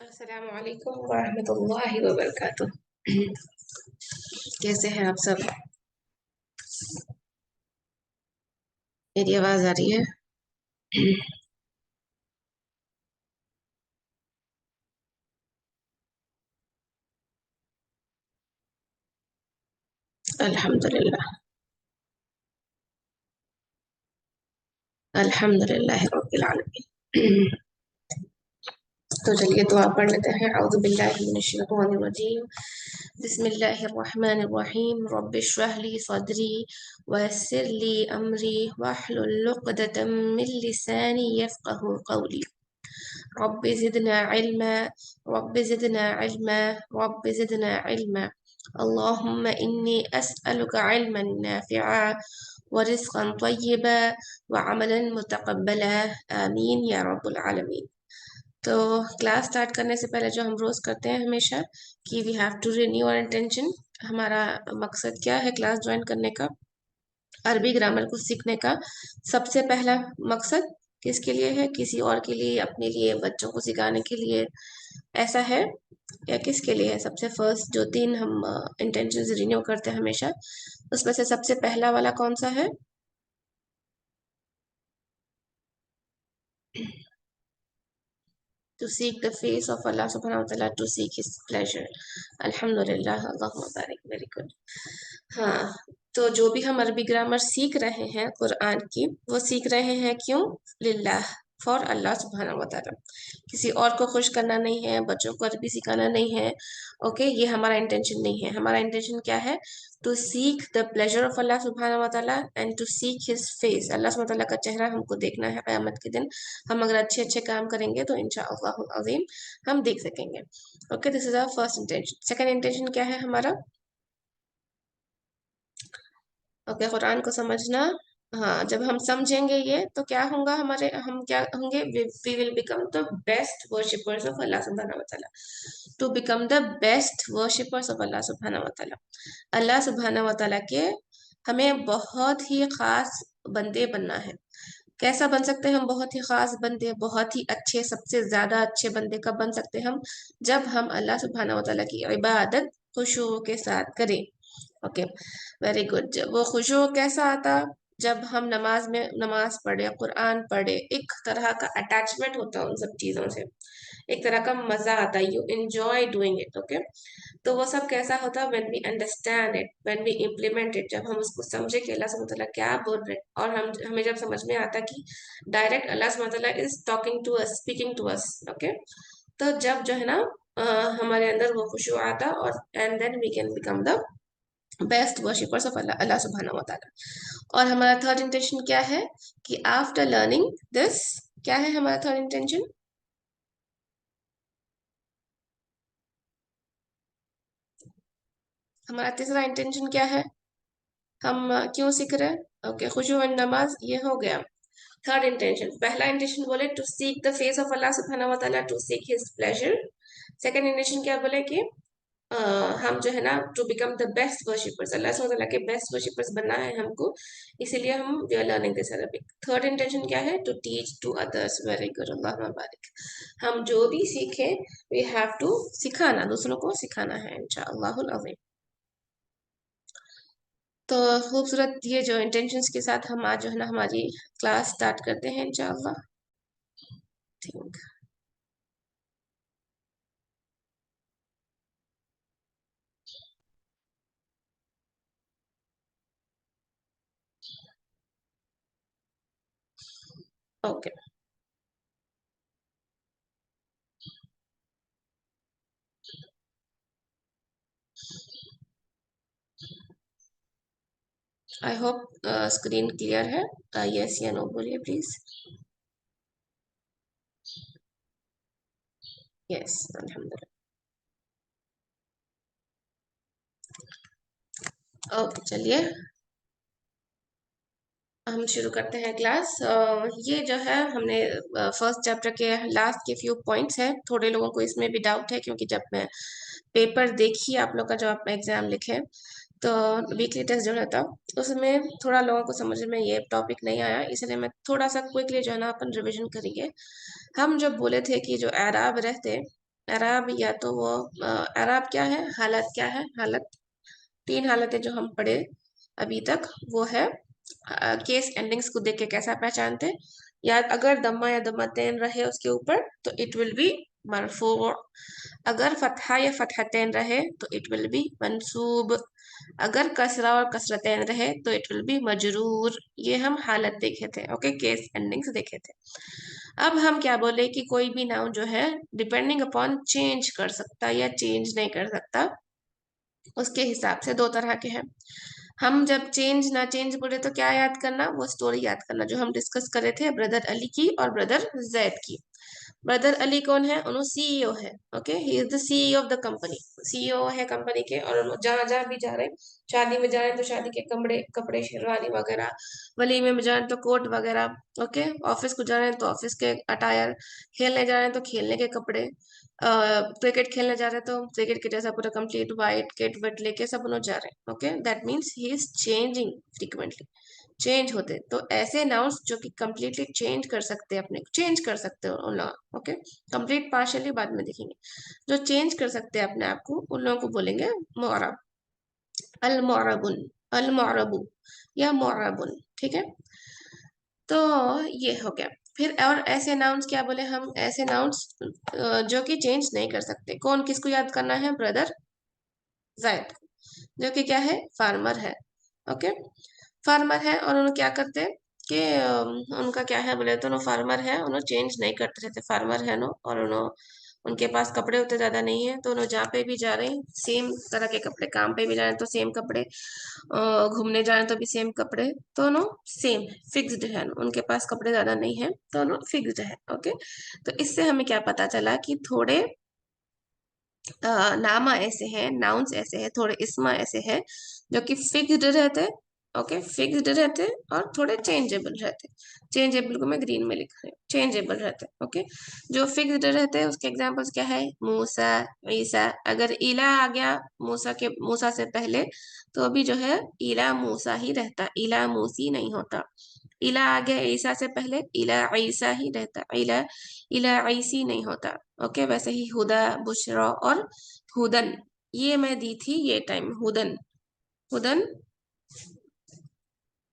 अस्सलामु अलैकुम वरहमतुल्लाहि वबरकातुह। कैसे हैं आप सब? मेरी आवाज आ रही है? अल्हम्दुलिल्लाह, अल्हम्दुलिल्लाह रब्बिल आलमीन। तो चलिए दुआ पढ़ लेते हैं। औज़ु बिल्लाहि मिनश शैतानिर रजीम। बिस्मिल्लाहिर रहमानिर रहीम। रब्बि इश्रह ली सदरी वयस्सिर ली अमरी वहलुल उक़दतम मिन लिसानी यफ़क़हू क़ौली। Rabbi ज़िदना इल्मा rabbi ज़िदना इल्मा rabbi ज़िदना इल्मा। अल्लाहुम्मा इन्नी अस्अलुका इल्मन नाफ़िआ व रिज़्क़न तय्यिबा व अमलन मुतक़ब्बला। आमीन या रब्बल आलमीन। तो क्लास स्टार्ट करने से पहले जो हम रोज करते हैं हमेशा कि we have to renew our intention. हमारा मकसद क्या है क्लास ज्वाइन करने का, अरबी ग्रामर को सीखने का? सबसे पहला मकसद किसके लिए है? किसी और के लिए, अपने लिए, बच्चों को सिखाने के लिए, ऐसा है या किसके लिए है? सबसे फर्स्ट जो तीन हम इंटेंशन रिन्यू करते हैं हमेशा, उसमें से सबसे पहला वाला कौन सा है? To seek the face of Allah subhanahu wa ta'ala, to seek his pleasure. Alhamdulillah, Allahumma barik, very good. हाँ, तो जो भी हम अरबी ग्रामर सीख रहे हैं कुरान की, वो सीख रहे हैं क्यों? लिल्लाह, फॉर अल्लाह सुब्हाना व तआला। किसी और को खुश करना नहीं है, बच्चों को अरबी सिखाना नहीं है। ओके, ये हमारा इंटेंशन नहीं है। हमारा इंटेंशन क्या है? To seek the pleasure of Allah सुब्हाना व तआला and to seek his face. Allah सुब्हाना व तआला का चेहरा हमको देखना है क़यामत के दिन। हम अगर अच्छे अच्छे काम करेंगे तो इंशाअल्लाह अज़ीम हम देख सकेंगे। Okay, this is our first intention. Second intention क्या है हमारा? ओके, कुरान को समझना। हाँ, जब हम समझेंगे ये तो क्या होगा हमारे, हम क्या होंगे? We will become the best worshippers of Allah सुब्हाना व तआला। To become the best worshippers of Allah सुब्हाना व तआला। अल्लाह सुब्हाना व तआला के हमें बहुत ही खास बंदे बनना है। कैसा बन सकते हैं हम बहुत ही खास बंदे, बहुत ही अच्छे, सबसे ज्यादा अच्छे बंदे कब बन सकते हैं हम? जब हम अल्लाह सुब्हाना व तआला की इबादत खुशू के साथ करें। Okay, very good. जब वो खुशू कैसा आता? जब हम नमाज में नमाज पढ़े, कुरान पढ़े, एक तरह का अटैचमेंट होता है उन सब चीजों से, एक तरह का मजा आता है, you enjoy doing it. Okay, तो वो सब कैसा होता है? When we understand it, when we implement it, जब हम उसको समझे कि अल्लाह सुब्हानहू व तआला क्या बोल रहे हैं, और हम हमें जब समझ में आता कि डायरेक्ट अल्लाह सुब्हानहू व तआला is talking to us, speaking to us. Okay, तो जब जो है ना अ, हमारे अंदर वो खुशू आता, और and then we can become the best worshippers of Allah, Allah सुब्हानहू व तआला। और हमारा थर्ड इंटेंशन क्या है? कि आफ्टर लर्निंग दिस, क्या है हमारा थर्ड इंटेंशन? हमारा तीसरा इंटेंशन क्या है? हम क्यों सीख रहे हैं? ओके, खुशू एंड नमाज, ये हो गया। थर्ड इंटेंशन, पहला इंटेंशन बोले to seek the face of Allah सुब्हानहू व तआला, to seek his pleasure. Second intention क्या बोले कि हम जो है ना to become the best worshippers, Allah सुब्हानहू व तआला के बेस्ट वर्शिपर्स बनना है हमको, इसीलिए हम we are learning this Arabic. Third intention क्या है? To teach to others. Very good, Allah मुबारक। हम जो भी सीखें वी हैव टू सिखाना, दूसरों को सिखाना है इंशाअल्लाह अज़ीम। तो खूबसूरत ये जो इंटेंशंस के साथ हम आज जो है ना हमारी क्लास स्टार्ट करते हैं इंशाअल्लाह। ठीक। Okay, I hope screen clear है। यस या नो बोलिए प्लीज। यस, अल्हम्दुलिल्लाह। ओके, चलिए हम शुरू करते हैं क्लास। ये जो है हमने फर्स्ट चैप्टर के लास्ट के फ्यू पॉइंट्स हैं। थोड़े लोगों को इसमें भी डाउट है, क्योंकि जब मैं पेपर देखी आप लोग का जो आप एग्जाम लिखे, तो वीकली टेस्ट जो रहता उसमें थोड़ा लोगों को समझ में ये टॉपिक नहीं आया, इसलिए मैं थोड़ा सा क्विकली जो है ना अपन रिविजन करेंगे। हम जब बोले थे कि जो एराब रहते, एराब या तो वो एराब क्या है, हालत क्या है, हालत तीन हालतें जो हम पढ़े अभी तक, वो है केस एंडिंग्स को देख के कैसा पहचानते, या अगर दम्मा या दम्मतैन रहे उसके ऊपर तो इट विल बी मरफू, अगर फतहा या फतहतैन रहे तो इट विल बी मंसूब, अगर कसरा और कसरतैन रहे तो इट विल बी मजरूर। ये हम हालत देखे थे, ओके, केस एंडिंग्स देखे थे। अब हम क्या बोले कि कोई भी नाउन जो है डिपेंडिंग अपॉन चेंज कर सकता या चेंज नहीं कर सकता, उसके हिसाब से दो तरह के हैं। हम जब चेंज ना चेंज बोले तो क्या याद करना, वो स्टोरी याद करना जो हम डिस्कस करे थे ब्रदर अली की और ब्रदर जैद की। ब्रदर अली कौन है, उन्होंने सीईओ है, okay, he is the CEO of the company, CEO है कंपनी के, और जहां जहां भी जा रहे हैं, शादी में जा रहे हैं तो शादी के कपड़े कपड़े शेरवानी वगैरह, वलीमे में जा रहे हैं तो कोट वगैरह, ओके, ऑफिस को जा रहे हैं तो ऑफिस के अटायर, खेलने जा रहे हैं तो खेलने के कपड़े, क्रिकेट खेलने जा रहे हैं तो क्रिकेट के जैसा पूरा कंप्लीट व्हाइट किट विट लेके सब लोग जा रहे हैं, okay, that means he is changing frequently, change होते। तो ऐसे नाउन्स जो कि कंप्लीटली चेंज कर सकते हैं, अपने चेंज कर सकते हो उन लोग, ओके, कंप्लीट पार्शियली बाद में देखेंगे, जो चेंज कर सकते हैं अपने आप को उन लोगों को बोलेंगे मुअरब, अल मुअरबुन, अल मुअरबु या मुअरबुन, ठीक है। तो ये हो गया। फिर और ऐसे नाउन्स क्या बोले हम, ऐसे नाउन्स जो कि चेंज नहीं कर सकते, कौन किसको याद करना है, ब्रदर जायद, जो कि क्या है, फार्मर है, ओके, फार्मर है, और उन्होंने क्या करते हैं कि उनका क्या है बोले तो, उन्होंने फार्मर है, उन्होंने चेंज नहीं करते रहते, फार्मर है नो, और उन्होंने उनके पास कपड़े उतने ज्यादा नहीं है, तो उन्होंने जहाँ पे भी जा रहे हैं सेम तरह के कपड़े, काम पे भी जा रहे हैं तो सेम कपड़े, घूमने जा रहे हैं तो भी सेम कपड़े, तो उन्होंने सेम फिक्स्ड है, उनके पास कपड़े ज्यादा नहीं है तो उन्होंने फिक्स्ड है, ओके। तो इससे हमें क्या पता चला कि थोड़े नामा ऐसे हैं, नाउन्स ऐसे हैं, थोड़े इस्मा ऐसे हैं जो कि फिक्स्ड रहते हैं, ओके, फिक्स्ड रहते हैं, और थोड़े चेंजेबल रहते हैं। चेंजेबल को मैं ग्रीन में लिख रही हूँ, चेंजेबल रहते हैं, ओके। जो फिक्स्ड रहते हैं उसके एग्जांपल्स क्या है, मूसा, ईसा, अगर इला आ गया मूसा के, मूसा से पहले, तो अभी जो है इला मूसा ही रहता, इला मूसी नहीं होता। इला आ गया ईसा से पहले, इला ईसा ही रहता, इला इला ईसी नहीं होता, ओके। वैसे ही हुदा, बुशरा और हुदन, ये मैं दी थी ये टाइम, हुदन, हुदन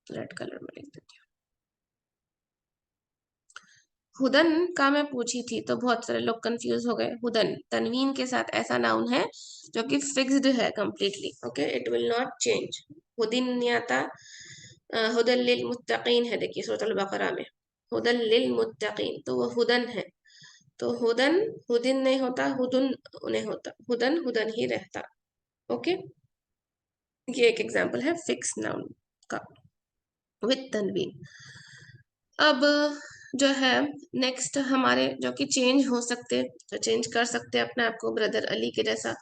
रेड कलर में लिख देती हूँ। हुदन का मैं पूछी थी तो बहुत सारे लोग कंफ्यूज हो गए, हुदन तनवीन के साथ ऐसा नाउन है जो कि फिक्स्ड है completely, okay, it will not change. हुदिन नहीं आता, हुदन लिल मुत्तकीन है, देखिए सूरह अल बकरा में, हुदन लिल मुत्तकीन, तो वो हुदन है, तो हुदन, हुदिन नहीं होता, हुदन नहीं होता, हुदन हुदन ही रहता, ओके। ये एक एग्जांपल है फिक्स नाउन का विद तनवीन। अब जो है नेक्स्ट हमारे जो कि चेंज हो सकते, जो चेंज कर सकते हैं अपने आप को ब्रदर अली के जैसा,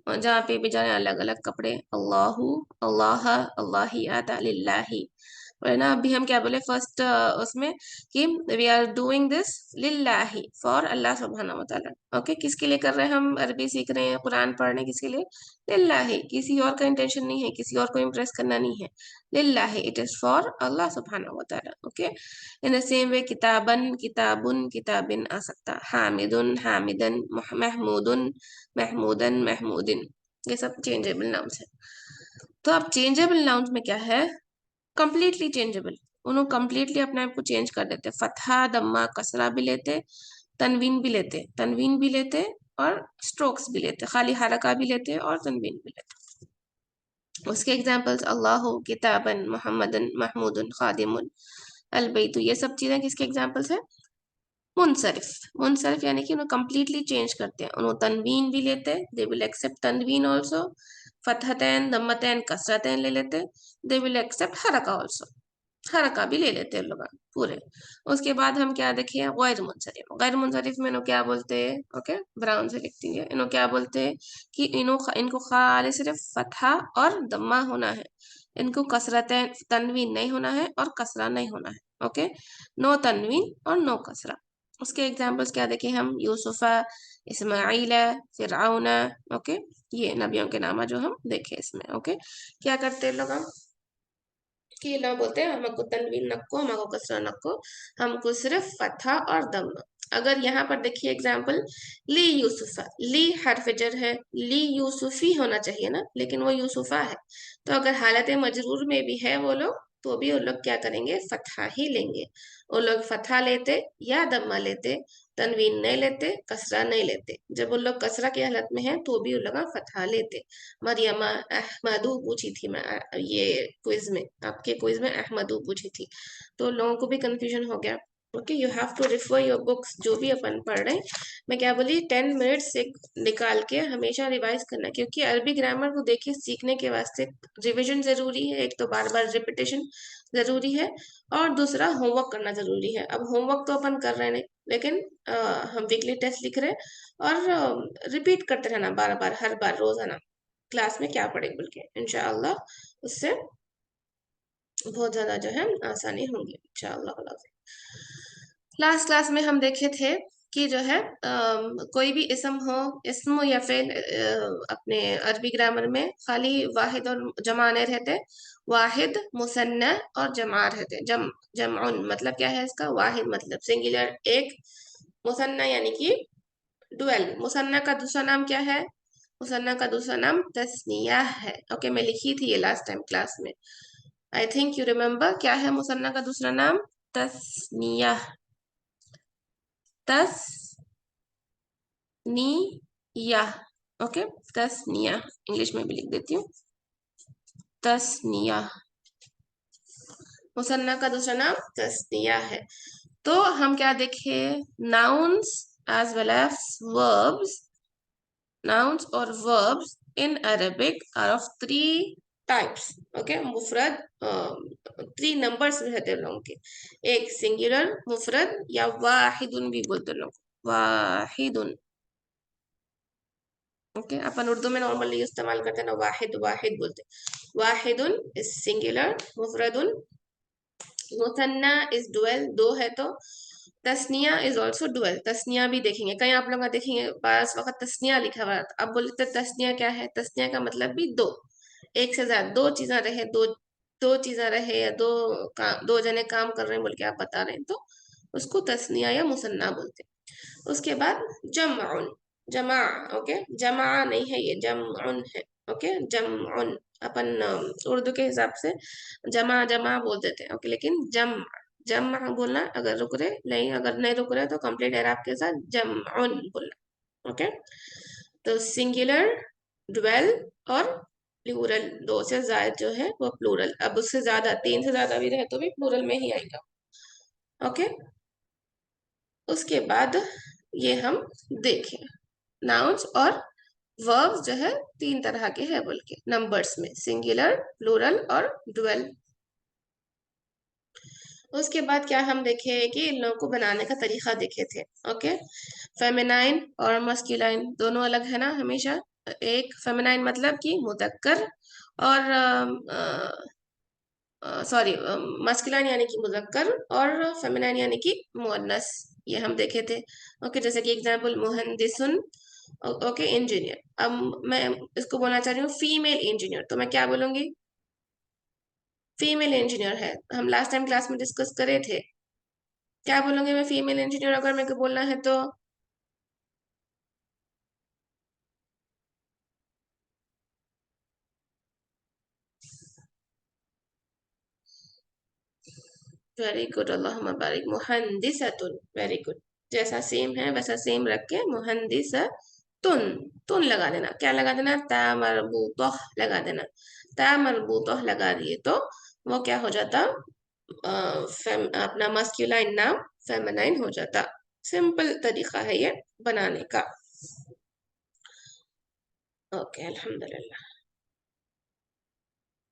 और जहाँ पे भी जाए अलग अलग कपड़े, अल्लाहु, अल्लाह, अल्लाही आता लिल्लाही, और ना अभी हम क्या बोले फर्स्ट उसमें कि वी आर डूइंग दिस लिल्लाही, फॉर अल्लाह सुब्हानहू व तआला, ओके, किसके लिए कर रहे हैं, हम अरबी सीख रहे हैं, कुरान पढ़ रहे हैं, किसके लिए, लिल्लाही, किसी और का इंटेंशन नहीं है, किसी और को इम्प्रेस करना नहीं है, लिल्लाही, इट इज फॉर अल्लाह सुब्हानहू व तआला, okay. In the same way किताबन, किताबुन, किताबिन आ सकता, हामिदुन, हामिदन, महमूदुन, महमूदन, महमूदिन, ये सब चेंजेबल नाउन्स है। तो अब चेंजेबल नाउन्स में क्या है, कंप्लीटली चेंजेबल, उन्होंने कंप्लीटली अपने आप को चेंज कर देते, फतहा दम्मा कसरा भी लेते, तनवीन भी लेते, तनवीन भी लेते, और स्ट्रोक्स भी लेते, खाली हरका भी लेते और तनवीन भी लेते। उसके एग्जांपल्स अल्लाह, किताबन, मोहम्मदन, महमूदन, खादिमुन, अलबैतु, ये सब चीजें किसके एग्जाम्पल्स है? मुनसरिफ। मुनसरिफ यानी कि उन्हें कंप्लीटली चेंज करते हैं, उन्होंने तनवीन भी लेते, दे विल एक्सेप्ट तनवीन ऑल्सो, फतहतैन दम्मतैन कसरतैन ले लेते, दे विल एक्सेप्ट हरका ऑल्सो, हरका भी ले लेते हैं लोग पूरे। उसके बाद हम क्या देखिए, गैर मुनसरिफ। गैर मुनसरिफ में इन्हों क्या बोलते हैं? ओके, ब्राउन से लिखती है, इन्हों क्या बोलते हैं कि इनको खाली सिर्फ फतहा और दम्मा होना है, इनको कसरतैन तनवीन नहीं होना है और कसरा नहीं होना है। ओके, नो तनवीन और नो कसरा। उसके एग्जाम्पल्स क्या देखें हम? यूसुफा, इस्माइला, फिरऔना। ओके, ये नबियों के नाम जो हम देखे इसमें। ओके, क्या करते हैं लोग हम कि लोग बोलते हैं हमको तनवीन नको, हमको कसरा नको, हमको सिर्फ फतहा और दम। अगर यहाँ पर देखिए एग्जाम्पल, ली यूसुफा, ली हर्फ जर है, ली यूसुफी होना चाहिए ना, लेकिन वो यूसुफा है। तो अगर हालत मजरूर में भी है वो लोग, तो भी वो लोग क्या करेंगे? फतहा ही लेंगे। वो लोग फतहा लेते या दम्मा लेते, तनवीन नहीं लेते, कसरा नहीं लेते। जब वो लोग कसरा की हालत में है तो भी वो लोग फतहा लेते। मरियमा अहमदू पूछी थी मैं ये क्विज में, आपके क्विज में अहमदू पूछी थी, तो लोगों को भी कंफ्यूजन हो गया। Okay, you have to refer your books, जो भी अपन पढ़ रहे हैं। मैं क्या बोली, 10 मिनट से निकाल के हमेशा रिवाइज करना, क्योंकि अरबी ग्रामर को देखिए सीखने के वास्ते रिविजन जरूरी है, एक तो बार बार रिपीटेशन जरूरी है, और दूसरा होमवर्क करना जरूरी है। अब होमवर्क तो अपन कर रहे हैं नहीं, लेकिन हम वीकली टेस्ट लिख रहे हैं, और रिपीट करते रहना बार बार, हर बार रोजाना क्लास में क्या पढ़े बोल के, इंशाअल्लाह उससे बहुत ज्यादा जो है आसानी होंगी इंशाअल्लाह। लास्ट क्लास में हम देखे थे कि जो है कोई भी इसम हो, इसम या फिर अपने अरबी ग्रामर में खाली वाहिद और जमा नहीं रहते, वाहिद, मुसन्ना और जमा रहते। जमउन मतलब क्या है इसका? वाहिद मतलब सिंगुलर एक, मुसन्ना यानी कि डुअल। मुसन्ना का दूसरा नाम क्या है? मुसन्ना का दूसरा नाम तस्निया है। ओके, मैं लिखी थी ये लास्ट टाइम क्लास में, आई थिंक यू रिमेम्बर। क्या है मुसन्ना का दूसरा नाम? तस्निया। तस्निया। ओके, तस्निया, इंग्लिश में भी लिख देती हूँ, तस्निया। मुसन्ना का दूसरा नाम तस्निया है। तो हम क्या देखे? Nouns as well as verbs. Nouns or verbs in Arabic are of three types. Okay, मुफरद, 3 numbers रहते हैं लोगों के, एक सिंगुलर मुफरद या वाहिदुन भी बोलते हैं लोग, वाहिदुन। ओके, अपन उर्दू में नॉर्मली इस्तेमाल करते हैं ना, वाहिद वाहिद बोलते हैं। वाहिदुन is singular, मुफरदुन, Muthanna is dual, दो है तो, तस्निया इज ऑल्सो डुअल। तस्निया भी देखेंगे कहीं आप लोग देखेंगे बस वक्त तस्निया लिखा हुआ है, तो अब बोलते तस्निया क्या है? तस्निया का मतलब भी दो, एक से ज्यादा, दो चीजें रहे, दो चीजें रहे, या दो जने काम कर रहे हैं बोल के आप बता रहे हैं, तो उसको तस्निया या मुसन्ना बोलते हैं। उसके बाद जमउन, जमा। ओके, जमा नहीं है ये, जमउन है। ओके, जमउन अपन उर्दू के हिसाब से जमा जमा बोल देते हैं। ओके, लेकिन जम बोलना, अगर रुक रहे नहीं, अगर नहीं रुक रहे तो कंप्लीट एराब के साथ जमउन बोलना। ओके, तो सिंगुलर, ड्वेल और प्लूरल, दो से ज्यादा जो है वो प्लूरल। अब उससे ज्यादा, 3 से ज्यादा भी रहे तो भी प्लूरल में ही आएगा। ओके, उसके बाद ये हम देखें नाउन्स और वर्ब्स जो है 3 तरह के हैं बोल के, नंबर्स में सिंगुलर, प्लूरल और ड्वेल। उसके बाद क्या हम देखे कि इन लोगों को बनाने का तरीका देखे थे। ओके, फेमिनाइन और मस्कुलाइन दोनों अलग है ना हमेशा। एक फेमिनाइन मतलब कि मुदक्कर, और सॉरी, मस्कुलाइन यानी कि मुदक्कर, और फेमिनाइन यानी कि मुअन्नस, ये हम देखे थे। ओके, जैसे कि एग्जांपल मुहंदिसुन, ओके, इंजीनियर। अब मैं इसको बोलना चाह रही हूँ फीमेल इंजीनियर, तो मैं क्या बोलूंगी? फीमेल इंजीनियर है, हम लास्ट टाइम क्लास में डिस्कस करे थे। क्या बोलूंगी मैं फीमेल इंजीनियर अगर मेरे को बोलना है तो? वेरी गुड, अल्लाहुम्मा बारिक, मुहंदिसतुन, वेरी गुड। जैसा सेम है वैसा सेम रख के मुहंदिसतुन, तुन लगा देना। क्या लगा देना? ता मरबूतह लगा देना। ता मरबूतह लगा दिए तो वो क्या हो जाता? अपना मस्क्यूलाइन नाम फेमिनाइन हो जाता। सिंपल तरीका है ये बनाने का। ओके, अल्हम्दुलिल्लाह।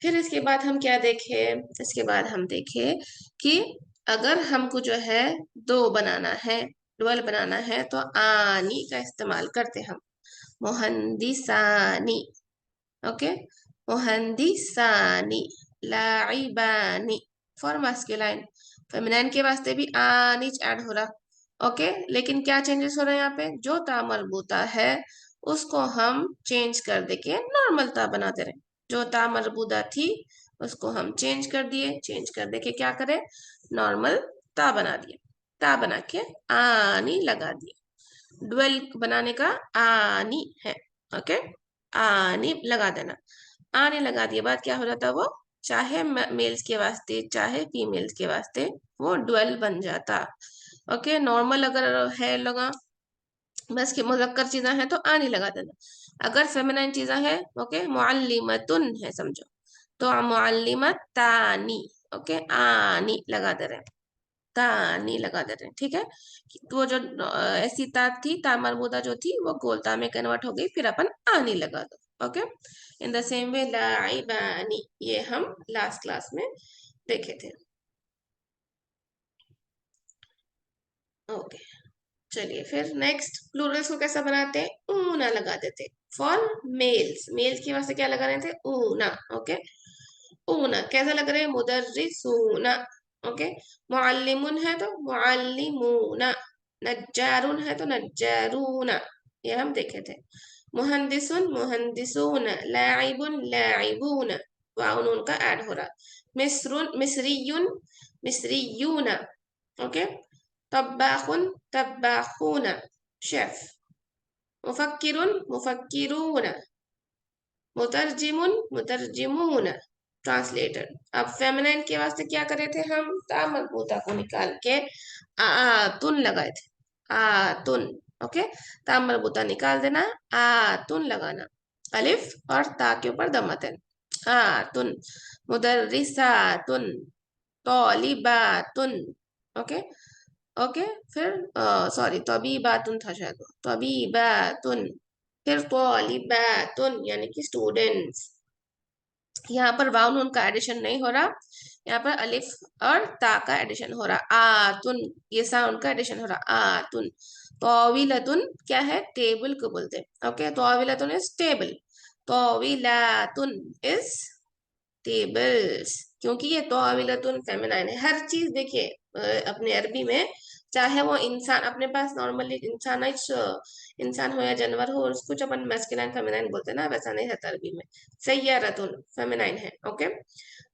फिर इसके बाद हम क्या देखें? इसके बाद हम देखें कि अगर हमको जो है दो बनाना है, डुअल बनाना है, तो आनी का इस्तेमाल करते हम। मोहंदिसानी, ओके, मोहंदिसानी, लाइबानी फॉर मास्कुलाइन। फेमिनाइन के वास्ते भी आनी ऐड हो रहा। ओके, लेकिन क्या चेंजेस हो रहे हैं यहाँ पे? जो ता मरबूता है उसको हम चेंज कर दे के नॉर्मल ता बनाते रहे। जो ता मरबूता थी उसको हम चेंज कर दिए, चेंज कर दे के क्या करे? नॉर्मल ता बना दिए। ता बना के आनी लगा दिए। डुअल बनाने का आनी है। ओके, आनी लगा देना। आने लगा दिए बाद क्या हो जाता? वो चाहे मेल्स के वास्ते चाहे फीमेल्स के वास्ते वो डुअल बन जाता। ओके, नॉर्मल अगर है लगा बस के मुज़क्कर चीज़ें हैं तो आनी लगा देना। अगर फेमिनाइन चीज़ें हैं, ओके, मुअल्लिमतुन है समझो, तो मुअल्लिमतानी, ओके, आनी लगा दे रहे हैं। तानी लगा दे रहे हैं, ठीक है। तो वो जो ऐसी ता थी, ता मरबूदा जो थी वो गोलता में कन्वर्ट हो गई, फिर अपन आनी लगा दो। Okay, in the same way लाइबानी, ये हम लास्ट क्लास में देखे थे। ओके, चलिए फिर नेक्स्ट प्लूरल्स को कैसा बनाते हैं? ऊना लगा देते। फॉर मेल्स, मेल्स की वजह से क्या लगा रहे थे? ऊना। ओके, ऊना कैसा लग रहा है? मुदर्रिसूना। ओके, मुअल्लिमुन है तो मुअल्लिमूना, नज्जारुन है तो नज्जारूना, ये हम देखे थे। मुहंदिसुन मुहंदिसून, लाइबुन लाइबून, वाउ नून का ऐड हो रहा। मिस्रुन मिस्रियुन मिस्रियूना। ओके, तब्बाखुन तब्बाखूना, शेफ। मुफक्किरुन मुफक्किरून, मुतरजिमुन मुतरजिमून, ट्रांसलेटर। अब फेमिनाइन के वास्ते क्या करे थे हम? ता मरबूता को निकाल के आतुन लगाए थे। आतुन, ओके, ता मरबूता निकाल देना, आतुन लगाना, अलिफ और ता के ऊपर दम्मतन। आतुन, मुदर्रिसातुन, तौलिबातुन। ओके, ओके, फिर सॉरी तबीबातुन था शायद, तबीबातुन, फिर तौलिबातुन यानी कि स्टूडेंट्स। यहाँ पर वाव नून का एडिशन नहीं हो रहा, यहाँ पर अलिफ और ता का एडिशन हो रहा। आतुन, ये साउंड का एडिशन हो रहा। आतुन। तौविलतुन क्या है? टेबल को बोलते हैं। ओके, तौविलतुन इज टेबल, तौविलातुन इज टेबल्स, क्योंकि ये तौविलतुन फेमिनाइन है। हर चीज देखिए अपने अरबी में, चाहे वो इंसान अपने पास नॉर्मली इंसान है, इंसान हो या जानवर हो, उसको जब अपन मैस्कुलाइन फेमिनाइन बोलते हैं ना, वैसा नहीं रहता अरबी में। सय्यारतुन फेमिनाइन है। ओके,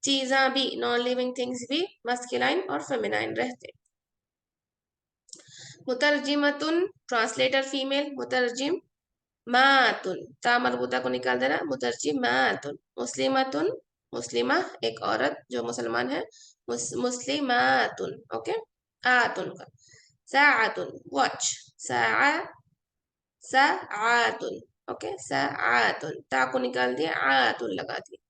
चीजा भी, नॉन लिविंग थिंग्स भी मस्कुलाइन और फेमिनाइन रहते। मुतरजिमतुन ट्रांसलेटर फीमेल, मुतरजिम मातुन, ता मरबूता को निकाल देना, मुतरजिमातुन। मुस्लिमतुन, मुस्लिमा एक औरत जो मुसलमान है, मुस्लिमातुन। ओके, आतुन का। साआतुन वॉच, साआ साआतुन। ओके, साआतुन, ता को निकाल दिया, आतुन लगा दिया।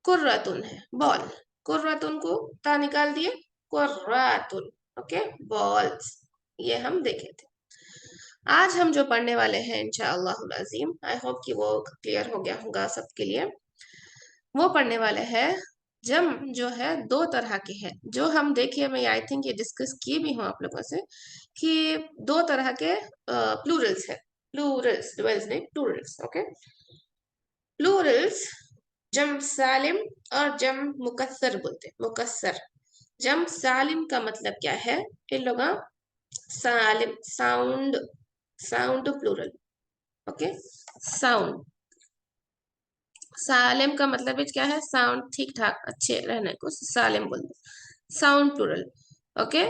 कुर्रतुन है बॉल, कुर्रतुन को ता निकाल दिए, कुर्रातुन। ओके, बॉल्स, ये हम देखे थे। आज हम जो पढ़ने वाले हैं इंशाअल्लाहुल अज़ीम, आई होप कि वो क्लियर हो गया होगा सबके लिए। वो पढ़ने वाले हैं जम, जो है दो तरह के हैं, जो हम देखिए, मैं आई थिंक ये डिस्कस किए भी हूँ आप लोगों से, कि दो तरह के प्लूरल्स है। प्लूरल्स, डुअल्स नहीं, प्लूरल्स। ओके, प्लूरल्स जम सालिम और जम मुकस्सर बोलते हैं। मुकस्सर, जम सालिम का मतलब क्या है? इन लोग सालिम, sound, sound plural. Okay, sound, सालिम का मतलब क्या है? साउंड ठीक ठाक अच्छे रहने को सालिम बोलते हैं, साउंड प्लूरल। ओके,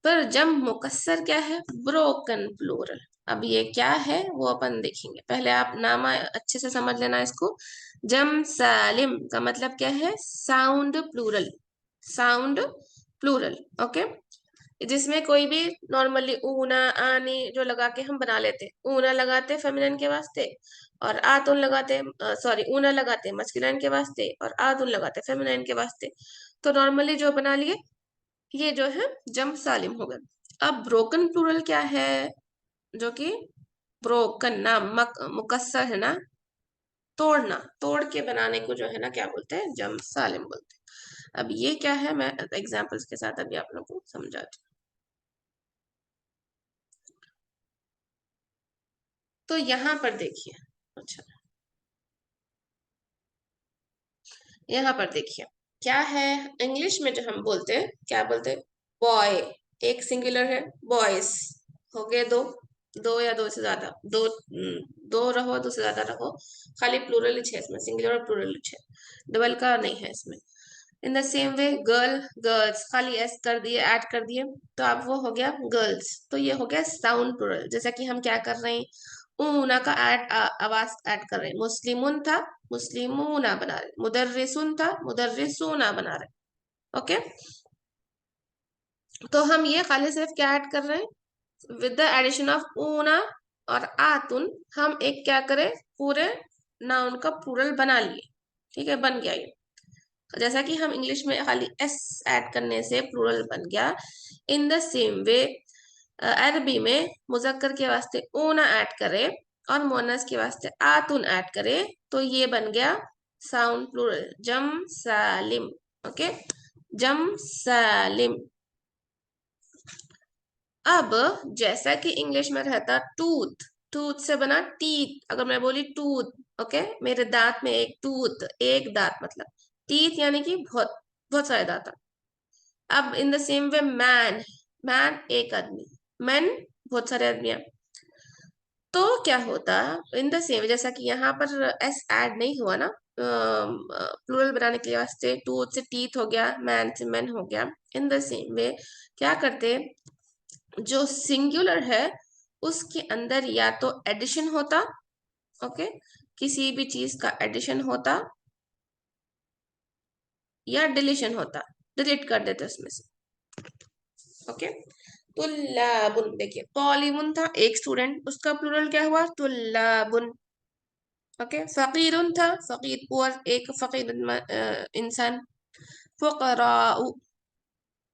पर जम मुकस्सर क्या है? Broken plural. अब ये क्या है वो अपन देखेंगे, पहले आप नाम अच्छे से समझ लेना इसको। जम सालिम का मतलब क्या है? Sound plural, sound plural. Okay, जिसमें कोई भी नॉर्मली ऊना आनी जो लगा के हम बना लेते, ऊना लगाते फेमिनिन के वास्ते, और आतुन लगाते, सॉरी ऊना लगाते मस्कुलिन के वास्ते और आतुन लगाते फेमिनाइन के वास्ते। तो नॉर्मली जो बना लिए ये जो है जम सालिम हो गया। अब ब्रोकन प्लूरल क्या है, जो कि ब्रोकन ना मुकस्सर है ना, तोड़ना, तोड़ के बनाने को जो है ना क्या बोलते हैं, जम सालिम बोलते हैं। अब ये क्या है, मैं एग्जांपल्स के साथ अभी आप लोगों को समझाती हूँ। तो यहाँ पर देखिए, अच्छा यहाँ पर देखिए क्या है, इंग्लिश में जो हम बोलते हैं क्या बोलते हैं, बॉय, एक सिंगुलर है, बॉयज हो गए दो, दो या दो से ज्यादा, दो रहो दो से ज्यादा रहो, खाली प्लूरल ही है इसमें, सिंगुलर और प्लूरल ही है, डबल का नहीं है इसमें। इन the same way girl, girls, खाली एस कर दिए, ऐड कर दिए, तो अब वो हो गया गर्ल्स। तो ये हो गया साउंड प्लूरल। जैसा कि हम क्या कर रहे हैं, ऊना का ऐड आवाज ऐड कर रहे हैं, मुस्लिमुन था मुस्लिमूना बना रहे, मुदर्रिसुन था मुदर्रिसूना बना रहे। ओके, तो हम ये खाली सिर्फ क्या ऐड कर रहे हैं, विद द एडिशन ऑफ ऊना और आतुन हम एक क्या करें, पूरे नाउन का प्लूरल बना लिए। ठीक है, बन गया ये। जैसा कि हम इंग्लिश में खाली एस ऐड करने से प्लूरल बन गया, इन द सेम वे अरबी में मुजक्कर के वास्ते ऊना ऐड करे और मोनस के वास्ते आतुन ऐड करे, तो ये बन गया साउंड प्लूरल, जम सालिम। ओके, जम सालिम। अब जैसा कि इंग्लिश में रहता टूथ, टूथ से बना टीथ, अगर मैं बोली टूथ, ओके, मेरे दांत में एक टूथ, एक दांत मतलब, टीथ यानी कि बहुत बहुत सारे दांत। अब इन the same way man, man एक आदमी, मैन बहुत सारे आदमी हैं। तो क्या होता, इन द सेम, जैसा कि यहाँ पर एस ऐड नहीं हुआ ना प्लूरल बनाने के वास्ते, टूथ से टीथ हो गया, मैन से मैन हो गया। इन द सेम वे क्या करते, जो सिंगुलर है उसके अंदर या तो एडिशन होता, ओके, किसी भी चीज का एडिशन होता या डिलीशन होता, डिलीट कर देते उसमें से। ओके, तुल्लाबुन, देखिए तौलिमुन था एक स्टूडेंट, उसका प्लूरल क्या हुआ, तुल्लाबुन। ओके, फकीरुन था, फकीर पुअर, एक फकीर इंसान, फुकराउ,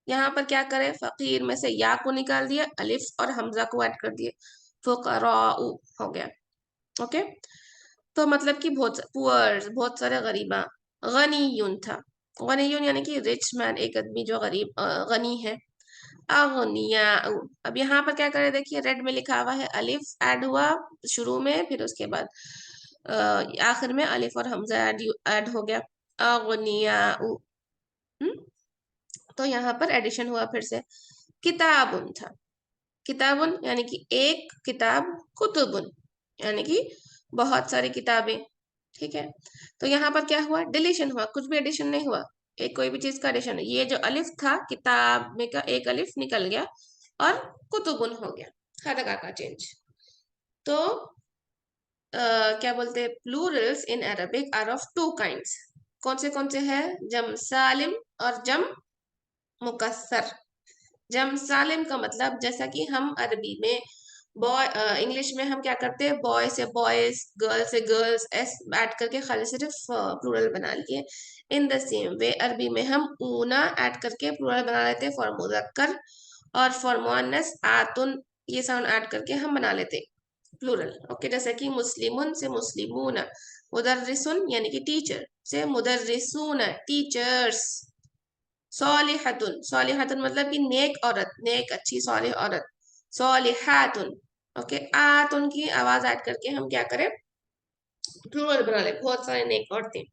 यहाँ पर क्या करे, फकीर में से या को निकाल दिया, अलिफ और हमजा को ऐड कर दिए, फुकराउ हो गया। ओके, तो मतलब कि बहुत पुअर, बहुत सारे गरीबा। गनीयुन था, गनीयुन यानी कि रिच मैन, एक आदमी जो गरीब गनी है। अगनिया, अब यहाँ पर क्या करें, देखिए रेड में लिखा हुआ है, अलिफ ऐड हुआ शुरू में, फिर उसके बाद आखिर में अलिफ और हमजा ऐड हो गया, अगनिया। तो यहाँ पर एडिशन हुआ फिर से। किताबुन था, किताबुन यानी कि एक किताब, कुतुबुन यानी कि बहुत सारी किताबें। ठीक है, तो यहाँ पर क्या हुआ, डिलीशन हुआ, कुछ भी एडिशन नहीं हुआ, एक कोई भी चीज का एडिशन नहीं। ये जो अलिफ था किताब में का एक अलिफ निकल गया और कुतुबुन हो गया, हरका का चेंज। तो क्या बोलते हैं, plurals in Arabic are of two kinds, कौन से हैं, जम सालिम और जम मुकस्सर। जम सालिम का मतलब, जैसा कि हम अरबी में बॉय, इंग्लिश में हम क्या करते हैं, बॉय से बॉयज, गर्ल से गर्ल्स, एस ऐड करके खाली सिर्फ प्लूरल बना लिए। इन द सेम वे अरबी में हम ऊना ऐड करके प्लूरल बना लेते हैं फॉर मुजक्कर, और फॉर मुअन्नस आतुन ये साउंड ऐड करके हम बना लेते प्लूरल। ओके, जैसे कि मुस्लिमुन से मुस्लिमूना, मुदर्रिसुन यानी कि टीचर से मुदर्रिसूना, टीचर्स। सॉलिहतुन, सॉलिहतुन मतलब कि नेक औरत, नेक अच्छी सॉलिह औरत, सॉलिहातुन। ओके, आतुन की आवाज ऐड करके हम क्या करें, प्लूरल बना ले, बहुत सारे नेक औरतें।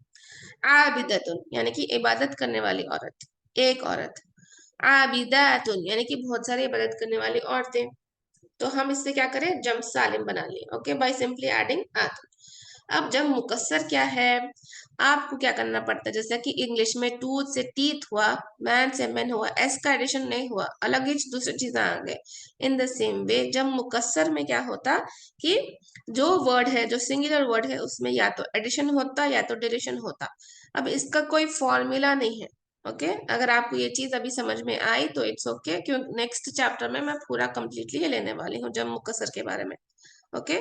आबिदतुन यानी कि इबादत करने वाली औरत, एक औरत। आबिदातुन यानी कि बहुत सारी इबादत करने वाली औरतें। तो हम इससे क्या करें, जम सालिम बना लिए, ओके, बाय सिंपली एडिंग आतुन। अब जब मुकस्सर क्या है, आपको क्या करना पड़ता है, जैसे कि इंग्लिश में टूथ से टीथ हुआ, मैन से मैन हुआ, एस का एडिशन नहीं हुआ, अलग ही दूसरी चीजें आ गए। इन द सेम वे जब मुकस्सर में क्या होता कि जो वर्ड है, जो सिंगुलर वर्ड है, उसमें या तो एडिशन होता या तो डिलीशन होता। अब इसका कोई फॉर्मूला नहीं है। ओके, अगर आपको ये चीज अभी समझ में आई तो इट्स ओके, क्योंकि नेक्स्ट चैप्टर में मैं पूरा कंप्लीटली लेने वाली हूँ जब मुकस्सर के बारे में। ओके,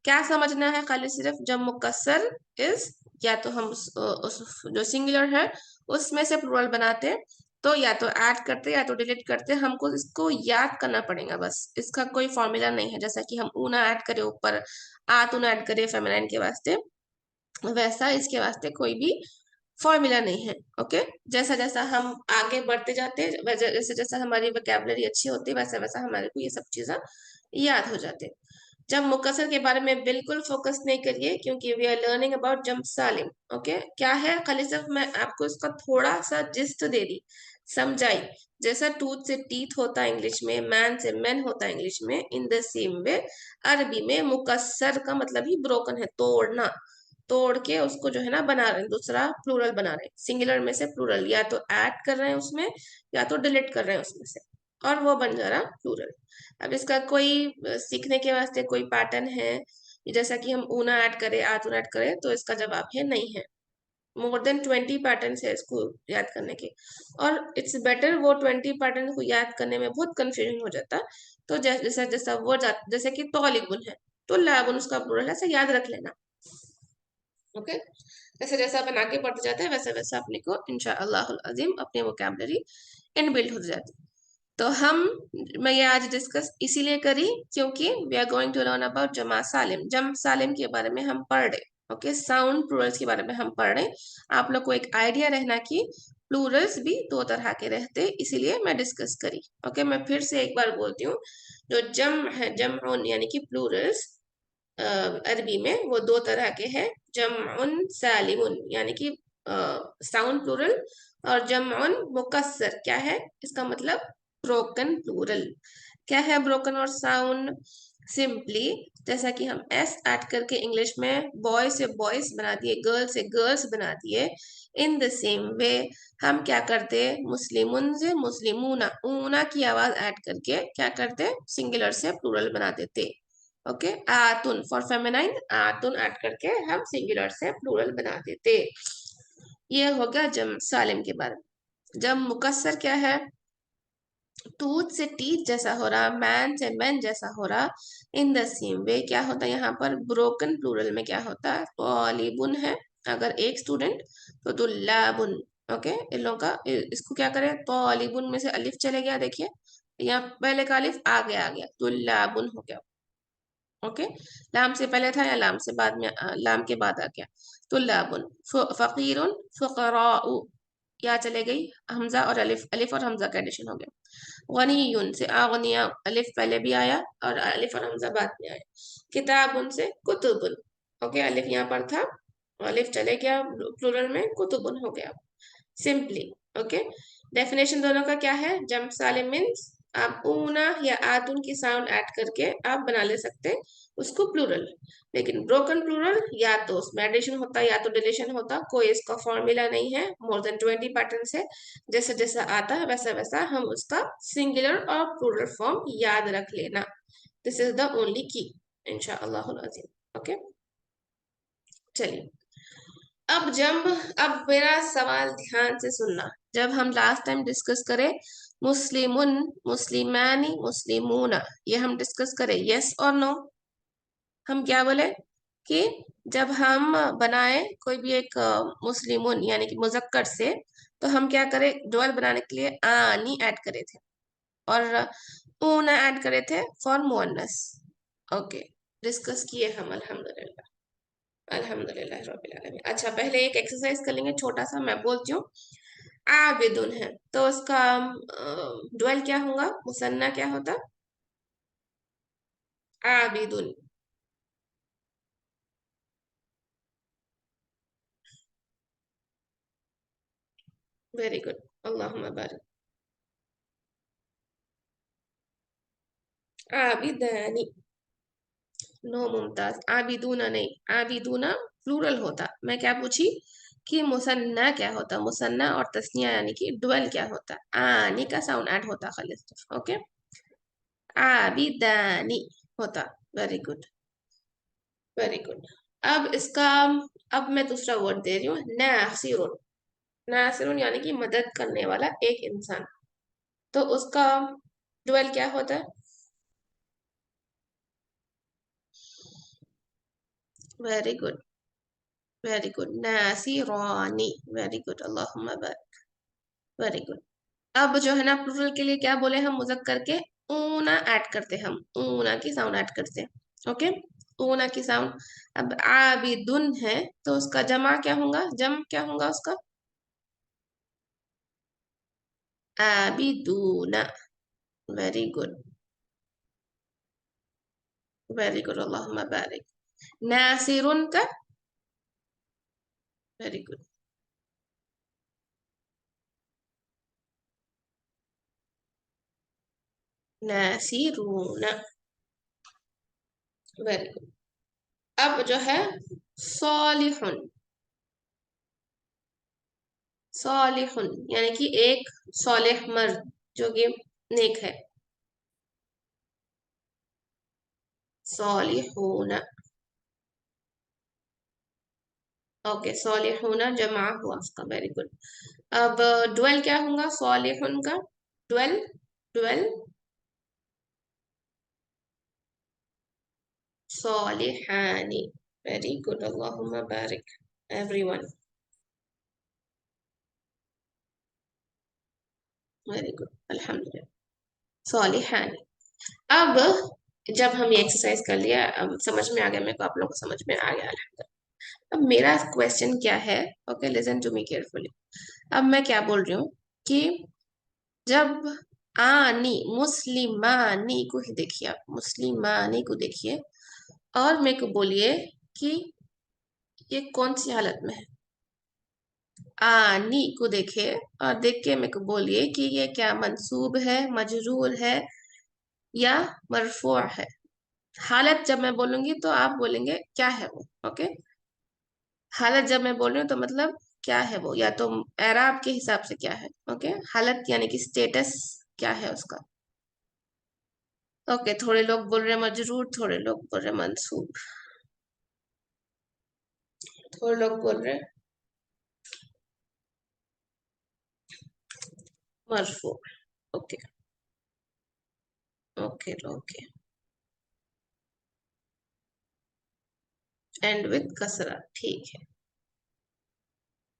क्या समझना है? खाली सिर्फ जब मुकस्सर इज, या तो हम उस जो सिंगुलर है उसमें से प्लूरल बनाते, तो या तो ऐड करते या तो डिलीट करते, हमको इसको याद करना पड़ेगा बस, इसका कोई फॉर्मूला नहीं है। जैसा कि हम ऊना ऐड करें ऊपर, आतुन ऐड करें फेमिनाइन के वास्ते, वैसा इसके वास्ते कोई भी फॉर्मूला नहीं है। ओके, जैसा जैसा हम आगे बढ़ते जाते हैं, जैसे जैसा हमारी वोकैबुलरी अच्छी होती है, वैसा वैसा हमारे को ये सब चीजें याद हो जाते हैं। जब मुकसर के बारे में बिल्कुल फोकस नहीं करिए, क्योंकि वी आर लर्निंग अबाउट जम सालिम। ओके, क्या है? खाली सिर्फ मैं आपको इसका थोड़ा सा जिस्ट दे दी, समझाई। जैसा टूथ से टीथ होता है इंग्लिश में, मैन से मैन होता है इंग्लिश में, इन द सेम वे अरबी में मुकस्सर का मतलब ही ब्रोकन है, तोड़ना। तोड़ के उसको जो है ना बना रहे हैं, दूसरा प्लूरल बना रहे हैं, सिंगुलर में से प्लूरल, या तो ऐड कर रहे हैं उसमें या तो डिलीट कर रहे हैं उसमें से, और वो बन जा रहा प्लूरल। अब इसका कोई सीखने के वास्ते कोई पैटर्न है? जैसा कि हम ऊना ऐड करें, आतुन ऐड करें, तो इसका जवाब है नहीं है। मोर देन 20 पैटर्न है इसको याद करने के, और इट्स बेटर वो 20 पैटर्न को याद करने में बहुत कंफ्यूजन हो जाता। तो जैसा जैसा वो जैसे कि तौलिबुन है, तो लाबुन उसका प्लूरल है, ऐसा याद रख लेना। ओके, जैसे जैसा अपन आगे बढ़ते जाते हैं, वैसे वैसे अपने को इंशाअल्लाह अजीम अपनी वोकैबुलरी इनबिल्ट हो जाती है। तो मैं ये आज डिस्कस इसीलिए करी क्योंकि we are going to learn about जमा सालिम, जम सालिम के बारे में हम पढ़ रहे। ओके, साउंड प्लूरल्स के बारे में हम पढ़ रहे। आप लोग को एक आइडिया रहना कि प्लूरल्स भी दो तरह के रहते, इसीलिए मैं डिस्कस करी। ओके, मैं फिर से एक बार बोलती हूँ, जो जम है, जम यानी कि प्लूरल्स अरबी में वो दो तरह के हैं, जमउन सालिमुन यानी कि साउंड प्लूरल, और जमउन मुकस्सर क्या है इसका मतलब? Broken plural. क्या है ब्रोकन और साउंड? सिंपली जैसा कि हम एस ऐड करके इंग्लिश में बॉय से बॉयज बना दिए, गर्ल से गर्ल्स बना दिए, इन द सेम वे हम क्या करते हैं, मुस्लिमुन से मुस्लिमूना, ऊना की आवाज ऐड करके क्या करते, सिंगुलर से प्लूरल बना देते। ओके, आतुन फॉर फेमिनाइन, आतुन ऐड करके हम सिंगुलर से प्लूरल बना देते। ये हो गया जम सालिम के बारे में। जब मुकस्सर क्या है? टूथ से टीथ जैसा हो रहा, मैन से मैन जैसा हो रहा, इन द सेम वे क्या होता है यहाँ पर ब्रोकन प्लूरल में? क्या होता है? तौलिबुन है, अगर एक स्टूडेंट, तो तुल्लाबुन। ओके, इन लोगों का इसको क्या करें, तौलिबुन में से अलिफ चले गया, देखिए यहाँ पहले का अलिफ आगे आ गया, तुल्लाबुन हो गया। ओके, लाम से पहले था या लाम से बाद में, लाम के बाद आ गया, तुल्लाबुन। फकीरुन, फुकराउ, क्या चले गई, हमजा और अलिफ, अलिफ और हमजा का एडिशन हो गया। गनीयुन से आगनिया, अलिफ पहले भी आया और अलिफ और हमजा बाद में आया। किताबुन से कुतुबुन। ओके, अलिफ यहाँ पर था, अलिफ चले गया, प्लूरल में कुतुबुन हो गया, सिंपली। ओके, डेफिनेशन दोनों का क्या है? जम सालिम मीन्स आप ऊना या आतुन की साउंड ऐड करके आप बना ले सकते हैं उसको प्लूरल, लेकिन ब्रोकन प्लूरल या तो उसमें एडिशन होता या तो डिलीशन होता, कोई इसका फॉर्मूला नहीं है। मोर देन 20 पैटर्न है, जैसा जैसा आता है वैसा वैसा हम उसका सिंगुलर और प्लूरल फॉर्म याद रख लेना। दिस इज द ओनली की, इंशाअल्लाह अज़ीम। ओके, चलिए अब मेरा सवाल ध्यान से सुनना। जब हम लास्ट टाइम डिस्कस करें मुस्लिमुन, मुस्लिमानी, मुस्लिमूना, ये हम डिस्कस करें, यस और नो? हम क्या बोले कि जब हम बनाए कोई भी एक मुस्लिमुन यानी कि मुजक्कर से, तो हम क्या करें, डुअल बनाने के लिए आनी ऐड करे थे, और ऊना ऐड करे थे फॉर मुअन्नस। ओके, डिस्कस किए हम, अल्हम्दुलिल्लाह, अल्हम्दुलिल्लाह रब्बिल आलमीन। अच्छा, पहले एक एक्सरसाइज कर लेंगे छोटा सा, मैं बोलती हूँ। आबिदुन है तो उसका डुअल क्या होगा, मुसन्ना क्या होता? आबिदुन। वेरी गुड, अल्लाहुम्मा बारिक। आबिदानी, नो मुमताज, आबिदूना नहीं, आबिदूना प्लूरल होता। मैं क्या पूछी कि मुसन्ना क्या होता, मुसन्ना और तस्निया यानी कि डुअल क्या होता? आनी का साउंड ऐड होता खाली। ओके, आबिदानी होता। Very good, very good. अब इसका, अब मैं दूसरा वर्ड दे रही हूँ, नासिरुन। नासिरुन यानी कि मदद करने वाला एक इंसान, तो उसका डुअल क्या होता है? Very good, very good. नासिरानी, वेरी गुड, अल्लाहुम्मा बारिक, वेरी गुड। अब जो है ना प्लूरल के लिए क्या बोले हम, मुजक्कर के ऊना ऐड करते हैं, हम ऊना की साउंड ऐड करते हैं। ओके, ऊना की साउंड। अब आबिदुन है तो उसका जमा क्या होगा, जम क्या होगा उसका, आबिदूना। वेरी गुड, वेरी गुड, अल्लाहुम्मा बारिक। नासिरुन का, वेरी गुड, नासिरूना, वेरी गुड। अब जो है सॉलिहुन, सॉलिहुन यानी कि एक सॉलिह मर्द जो कि नेक है, सॉलिहुना। ओके, सॉलिहुना जमा हुआ उसका, वेरी गुड। अब ड्वेल क्या होगा सॉलिहुन का, ड्वेल, ड्वेल सॉलिहानी, वेरी गुड, अल्लाहुम्मा बारिक एवरीवन, वेरी गुड, अल्हम्दुलिल्लाह, सॉलिहानी। अब जब हम ये एक्सरसाइज कर लिया, अब समझ में आ गया मेरे को, आप लोगों को समझ में आ गया अल्हम्दुलिल्लाह। अब मेरा क्वेश्चन क्या है, okay listen to me carefully. अब मैं क्या बोल रही हूँ कि जब आनी, मुस्लिमानी को ही देखिए, आप मुस्लिमानी को देखिए और मेरे को बोलिए कि ये कौन सी हालत में है। आनी को देखे और देख के मेरे को बोलिए कि ये क्या मंसूब है, मजरूर है या मरफू है। हालत जब मैं बोलूंगी तो आप बोलेंगे क्या है वो। ओके, हालत जब मैं बोल रही हूँ तो मतलब क्या है वो, या तो एराब के हिसाब से क्या है। ओके, हालत यानी कि स्टेटस क्या है उसका। ओके, थोड़े लोग बोल रहे हैं मजरूर, थोड़े लोग बोल रहे हैं मंसूब, थोड़े लोग बोल रहे हैं मरफू। Okay, okay, okay, and with कसरा, ठीक है।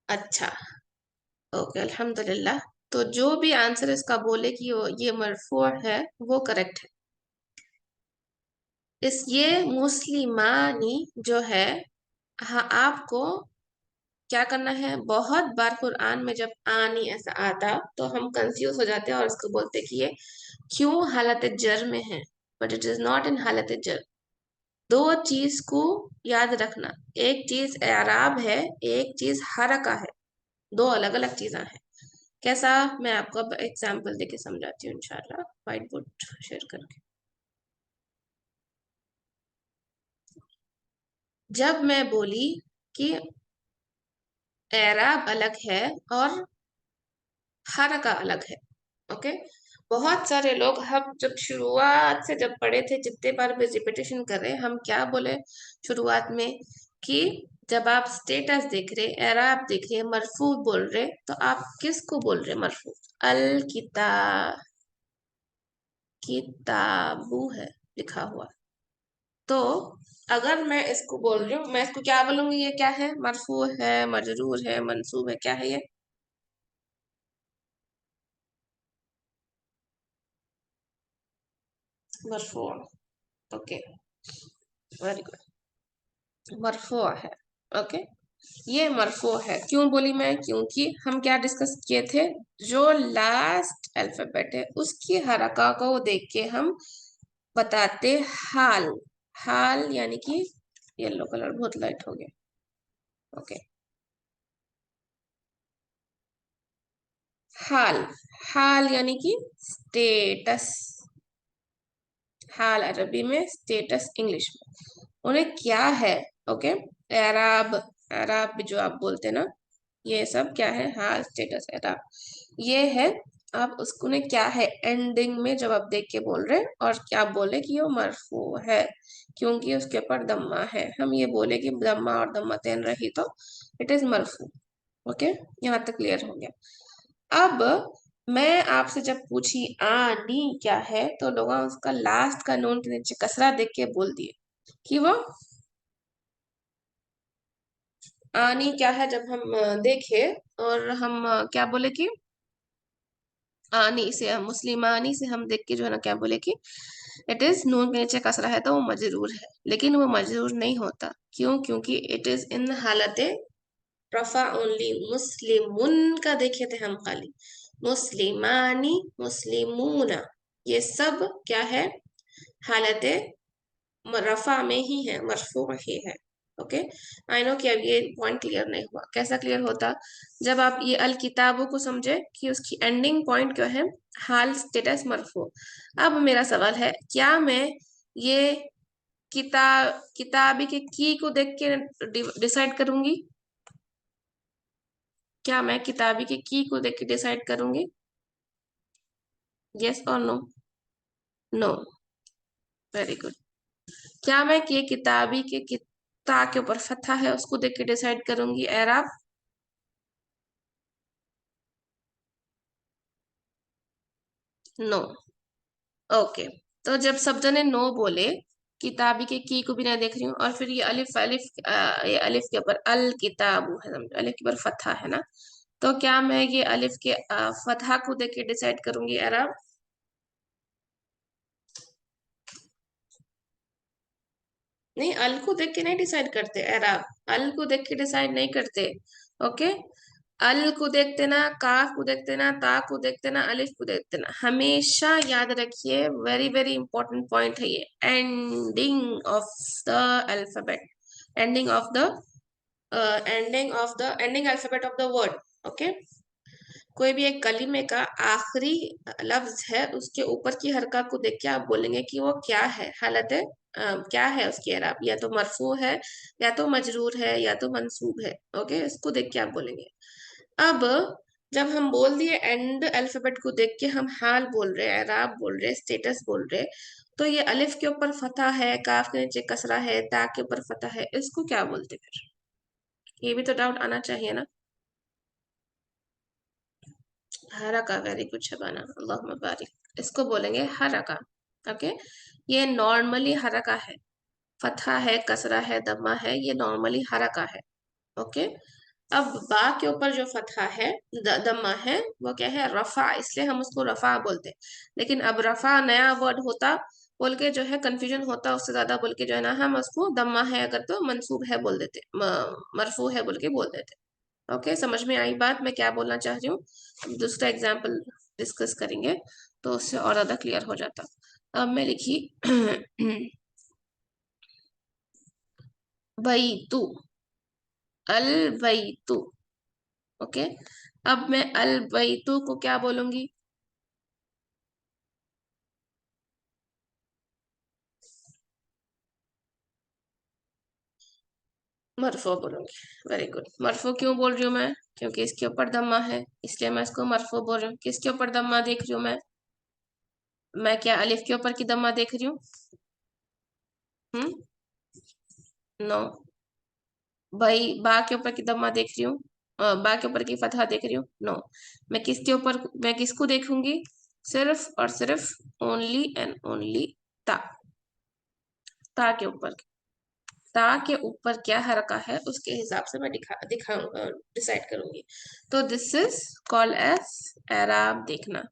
अच्छा, ओके, अल्हम्दुलिल्लाह। तो जो भी आंसर इसका बोले कि ये मरफू है, वो करेक्ट है। इस ये मुस्लिमानी जो है, हाँ आपको क्या करना है, बहुत बार कुरान में जब आनी ऐसा आता तो हम कंफ्यूज हो जाते हैं और इसको बोलते हैं कि ये क्यों हालत जर में है, but it is not in हालत जर। दो चीज को याद रखना, एक चीज एराब है, एक चीज हरका है, दो अलग अलग चीजें हैं। कैसा, मैं आपको अब एग्जाम्पल देके समझाती हूँ इंशाल्लाह, व्हाइट बोर्ड शेयर करके। जब मैं बोली कि एराब अलग है और हरका अलग है, ओके, बहुत सारे लोग हम जब शुरुआत से जब पढ़े थे, जितने बार भी रिपीटेशन कर रहे हैं, हम क्या बोले शुरुआत में कि जब आप स्टेटस देख रहे, एराब देख रहे, मरफू बोल रहे, तो आप किसको बोल रहे मरफू, अल किताबू है लिखा हुआ। तो अगर मैं इसको बोल रही हूँ, मैं इसको क्या बोलूंगी, ये क्या है, मरफू है, मजरूर है, मंसूब है, क्या है ये, मरफू। ओके, वेरी गुड, मरफू है। ओके, ये मरफू है, क्यों बोली मैं, क्योंकि हम क्या डिस्कस किए थे, जो लास्ट अल्फाबेट है उसकी हरका को देख के हम बताते हाल। हाल यानी कि येलो कलर बहुत लाइट हो गया। ओके, हाल, हाल यानी कि स्टेटस, हाल अरबी में, स्टेटस इंग्लिश में, उन्हें क्या है। ओके, एराब, एराब भी जो आप बोलते हैं ना, ये सब क्या है, हाल, स्टेटस, एराब, ये है। आप उसको ने क्या है एंडिंग में जब आप देख के बोल रहे हैं, और क्या बोले कि वो मरफू है क्योंकि उसके ऊपर दम्मा है, हम ये बोले कि दम्मा और दम्मतेन रही तो इट इज मरफू। ओके, यहाँ तक क्लियर हो गया। अब मैं आपसे जब पूछी आनी क्या है, तो लोगों उसका लास्ट का नून के नीचे कसरा देख के बोल दिए कि वो आनी क्या है, जब हम देखे और हम क्या बोले कि आनी से हम मुस्लिमानी से हम देख के जो है ना क्या बोले कि इट इज नून के नीचे कसरा है तो वो मजरूर है, लेकिन वो मजरूर नहीं होता। क्यों? क्योंकि इट इज इन हालत रफा ओनली। मुस्लिमुन का देखे थे हम खाली, मुस्लिमानी, मुस्लिमूना, ये सब क्या है, हालत रफा में ही है, मरफू ही है। ओके, आई नो कि अब ये पॉइंट क्लियर नहीं हुआ। कैसा क्लियर होता? जब आप ये अल किताबों को समझे कि उसकी एंडिंग पॉइंट क्या है, हाल स्टेटस मरफू। अब मेरा सवाल है, क्या मैं ये किताबी के की को देख के डिसाइड करूंगी? क्या मैं किताबी के की को देख के डिसाइड करूंगी? यस और नो? नो। Very good. क्या मैं कि किताबी के किता के ऊपर फतहा है उसको देख के डिसाइड करूंगी एराब? नो। ओके, तो जब सब जने नो बोले, किताबी के की को भी ना देख रही हूँ, और फिर ये अलिफ अलिफ ये अलिफ के ऊपर अल किताबु है, समझो अलिफ के ऊपर फतहा है ना, तो क्या मैं ये अलिफ के फतहा को देख के डिसाइड करूंगी एराब? नहीं, अल को देख के नहीं डिसाइड करते एराब, अल को देख के डिसाइड नहीं करते। ओके, अल को देखते ना, काफ को देखते ना, ता को देखते ना, अलिफ को देखते ना, हमेशा याद रखिए, वेरी वेरी इंपॉर्टेंट पॉइंट है ये, ending of the alphabet, ending of the ending alphabet of the word. Okay, कोई भी एक कलीमे का आखिरी लफ्ज है, उसके ऊपर की हरका को देख के आप बोलेंगे कि वो क्या है, हालत है क्या है उसकी एराब, या तो मरफू है, या तो मजरूर है, या तो मंसूब है। ओके, इसको देख के आप बोलेंगे। अब जब हम बोल दिए एंड अल्फाबेट को देख के हम हाल बोल रहे हैं, एराब बोल रहे हैं, स्टेटस बोल रहे हैं, तो ये अलिफ के ऊपर फतह है, काफ के नीचे कसरा है, ता के ऊपर फतह है, इसको क्या बोलते फिर? ये भी तो डाउट आना चाहिए ना। हरका, वेरी गुड शबाना, अल्लाहुम्मा बारिक, इसको बोलेंगे हरका। ओके, ये नॉर्मली हरका है, फतहा है, कसरा है, दम्मा है, ये नॉर्मली हरका है। ओके, अब बा के ऊपर जो फतहा है, दम्मा है, वो क्या है, रफा, इसलिए हम उसको रफा बोलते हैं। लेकिन अब रफा नया वर्ड होता बोल के जो है कंफ्यूजन होता, उससे ज्यादा बोल के जो है ना हम उसको दम्मा है अगर तो मंसूब है बोल देते, मरफू है बोल के बोल देते। ओके, समझ में आई बात मैं क्या बोलना चाह रही हूँ? अब दूसरा एग्जाम्पल डिस्कस करेंगे तो उससे और ज्यादा क्लियर हो जाता। अब मैं लिखी बैतु, अल बैतु। ओके, अब मैं अल बैतु को क्या बोलूंगी? मरफू बोलूंगी। Very good. मरफू क्यों बोल रही हूँ मैं? क्योंकि इसके ऊपर दम्मा है, इसलिए मैं इसको मरफू बोल रही हूँ। किसके ऊपर दम्मा देख रही हूँ मैं क्या अलिफ के ऊपर की दम्मा देख रही हूँ? हम्म, नो। भाई बा के ऊपर की दम्मा देख रही हूँ, बा के ऊपर की फतहा देख रही हूँ? नो। मैं किसके ऊपर, मैं किसको देखूंगी? सिर्फ और सिर्फ ओनली एंड ओनली ता, ता के ऊपर। ता के ऊपर क्या हरका है उसके हिसाब से मैं दिखाऊंगा, डिसाइड करूंगी। तो दिस इज कॉल्ड एज एराब देखना।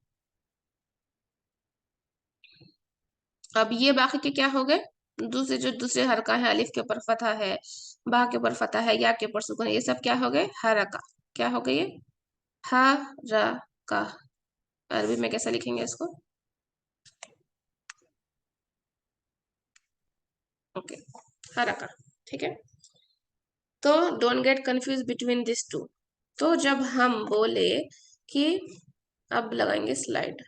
अब ये बाकी के क्या हो गए? दूसरे जो दूसरे हरका है, अलिफ के ऊपर फतहा है, बा के ऊपर फतहा है, या के ऊपर सुकून है, ये सब क्या हो गए? हरका। क्या हो गए ये? हा रा का। अरबी में कैसे लिखेंगे इसको? ओके, हरका। ठीक है, तो don't get confuse between this two. तो जब हम बोले कि, अब लगाएंगे स्लाइड,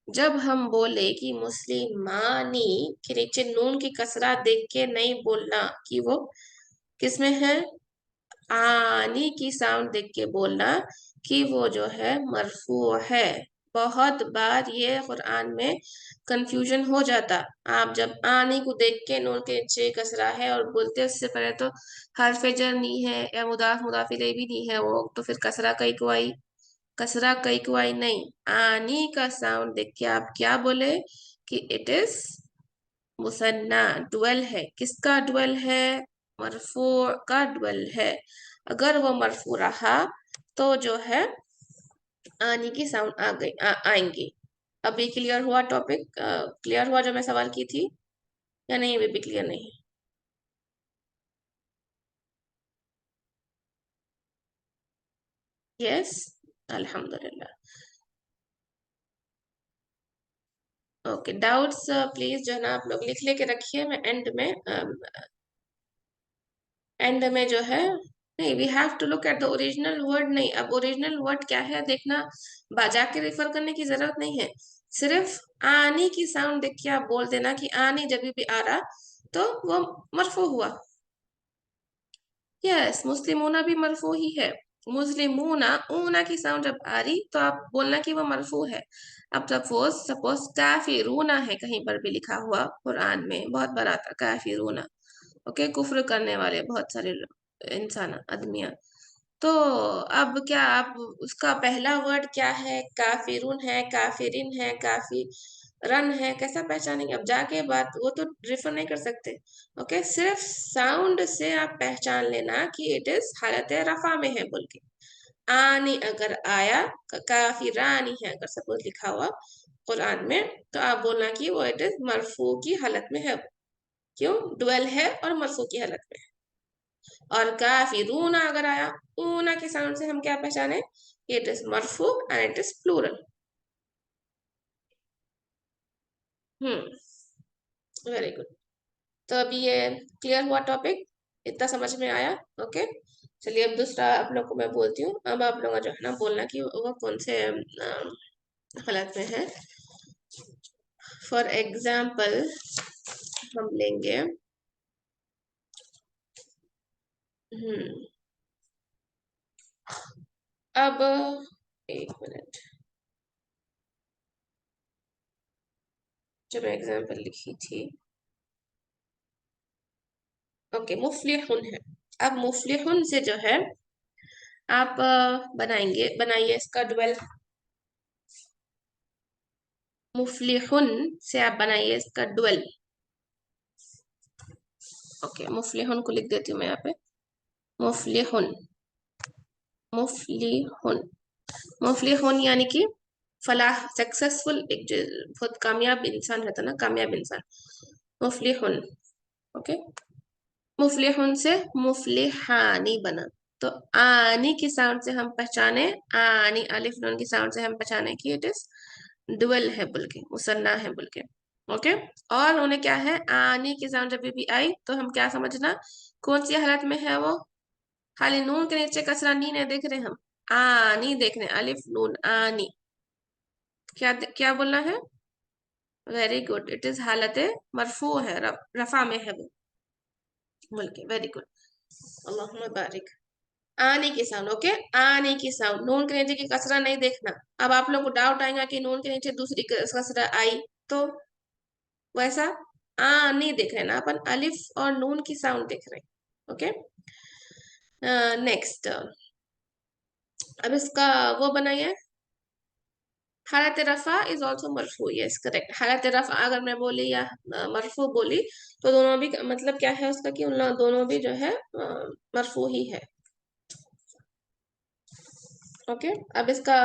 जब हम बोले कि मुस्लिमानी के नीचे नून की कसरा देख के नहीं बोलना कि वो किसमें है, आनी की साउंड देख के बोलना कि वो जो है मरफू है। बहुत बार ये कुरान में कंफ्यूजन हो जाता। आप जब आनी को देख के नून के नीचे कसरा है और बोलते उससे पहले तो हरफ जर नहीं है या मुदाफ मुदाफ इलैह भी नहीं है, वो तो फिर कसरा कई को आई, कसरा कई को आई नहीं, आनी का साउंड देख के आप क्या बोले कि इट इज मुसन्ना डुअल है, किसका डुअल है? मरफू का डुअल है। अगर वो मरफू रहा तो जो है आने की साउंड आ गई आएंगी। अभी क्लियर हुआ टॉपिक? क्लियर हुआ जो मैं सवाल की थी या नहीं? अभी भी क्लियर नहीं? यस, अल्हम्दुलिल्लाह। ओके, डाउट्स प्लीज जो है ना आप लोग लिख लेके रखिए। मैं एंड में जो है, नहीं, we have to look at the original word. नहीं, अब ओरिजिनल वर्ड क्या है देखना, बाजा के रेफर करने की जरूरत नहीं है। सिर्फ आनी की साउंड देख के आप बोल देना कि आनी जब भी आ रहा तो वो मरफू हुआ। यस, मुस्लिमूना भी मरफू ही है। मुस्लिमूना ऊना की साउंड जब आ रही तो आप बोलना कि वो मरफू है। अब सपोज सपोज काफिरूना है, कहीं पर भी लिखा हुआ कुरान में बहुत बार आता काफिरूना। ओके, कुफ्र करने वाले बहुत सारे इंसान आदमियां। तो अब क्या आप उसका पहला वर्ड क्या है? काफिरून है, काफिरिन है, काफी रन है, कैसा पहचानेंगे? अब जाके बात वो तो रेफर नहीं कर सकते। ओके, सिर्फ साउंड से आप पहचान लेना कि इट इज हालत रफा में है बोल के। आनी अगर आया, काफिरानी है अगर सपोज लिखा हुआ कुरान में, तो आप बोलना कि वो इट इज मरफू की हालत में है। क्यों? डुअल है और मरफू की हालत में। और काफिरूना अगर आया, ऊना के साउंड से हम क्या पहचाने? इट इज मरफू and it is plural. Very good. तो अभी ये क्लियर हुआ टॉपिक? इतना समझ में आया? ओके, चलिए अब दूसरा आप लोग को मैं बोलती हूँ। अब आप लोग जो है ना बोलना कि वो कौन से हालत में है। फॉर एग्जाम्पल हम लेंगे, हम्म अब एक मिनट, जो मैं एग्जाम्पल लिखी थी। ओके, मुफ्लिहुन है। अब मुफ्लिहुन से जो है आप बनाइए इसका डुअल। मुफ्लिहुन से आप बनाइए इसका डुअल। ओके, मुफ्लिहुन को लिख देती हूँ मैं यहाँ पे। मुफ्लिहुन, मुफ्लिहुन, मुफ्लिहुन यानी कि फलाह, सक्सेसफुल, एक जो बहुत कामयाब इंसान रहता ना, कामयाब इंसान, मुफ्लिहुन। ओके, मुफ्लिहुन से मुफ्लिहानी बना। तो आनी की साउंड से हम पहचाने, आनी अलिफ नून की साउंड से हम पहचाने कि इट इज डुअल है बोल के, मुसन्ना है बोल के। ओके, और उन्हें क्या है, आनी की साउंड जब भी आई तो हम क्या समझना, कौन सी हालत में है वो? खाली नून के नीचे कसरा नी नहीं देख रहे हम, आनी देख रहे, अलिफ नून आनी। क्या बोलना है? वेरी गुड, इट इज हालत मरफू है, रफा में है वो बोल के। वेरी गुड, अल्लाहुम्मा बारिक। आने की साउंड, ओके, आने की साउंड, नून के नीचे की कसरा नहीं देखना। अब आप लोग को डाउट आएगा कि नून के नीचे दूसरी कसरा आई तो वैसा नहीं देख रहे ना अपन, अलिफ और नून की साउंड देख रहे हैं। ओके, नेक्स्ट, अब इसका वो बनाइए। हालत रफा इज ऑल्सो मरफू, यस करेक्ट। हालत रफा अगर मैं बोली या मरफू बोली तो दोनों भी मतलब क्या है उसका कि उन दोनों भी जो है मरफू ही है। ओके, अब इसका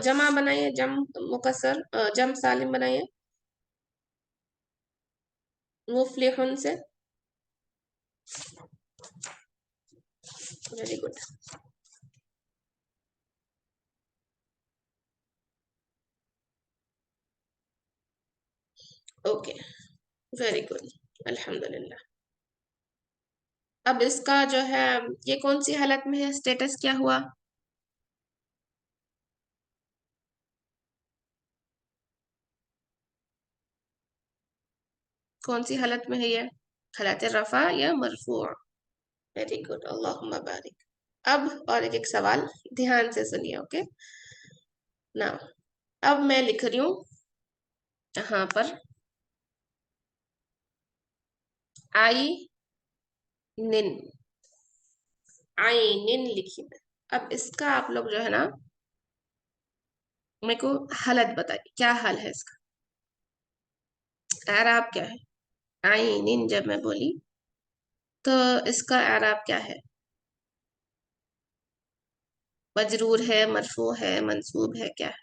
जमा बनाइए, जम मुकसर, जम सालिम बनाइए मुफ्लिहुन से। Very good. Okay, very good, अल्हम्दुलिल्लाह। अब इसका जो है ये कौन सी हालत में है, स्टेटस क्या हुआ? कौन सी हालत में है ये? हालत रफा या मरफू? वेरी गुड, अल्लाहुम्मा बारिक। अब और एक सवाल ध्यान से सुनिए। ओके, ना अब मैं लिख रही हूँ यहाँ पर आई निन, आई निन लिखी मैं। अब इसका आप लोग जो है ना मेरे को हालत बताइए, क्या हाल है इसका, एराब क्या है? आइनिन जब मैं बोली तो इसका एराब क्या है? मजरूर है, मरफू है, मंसूब है, क्या है?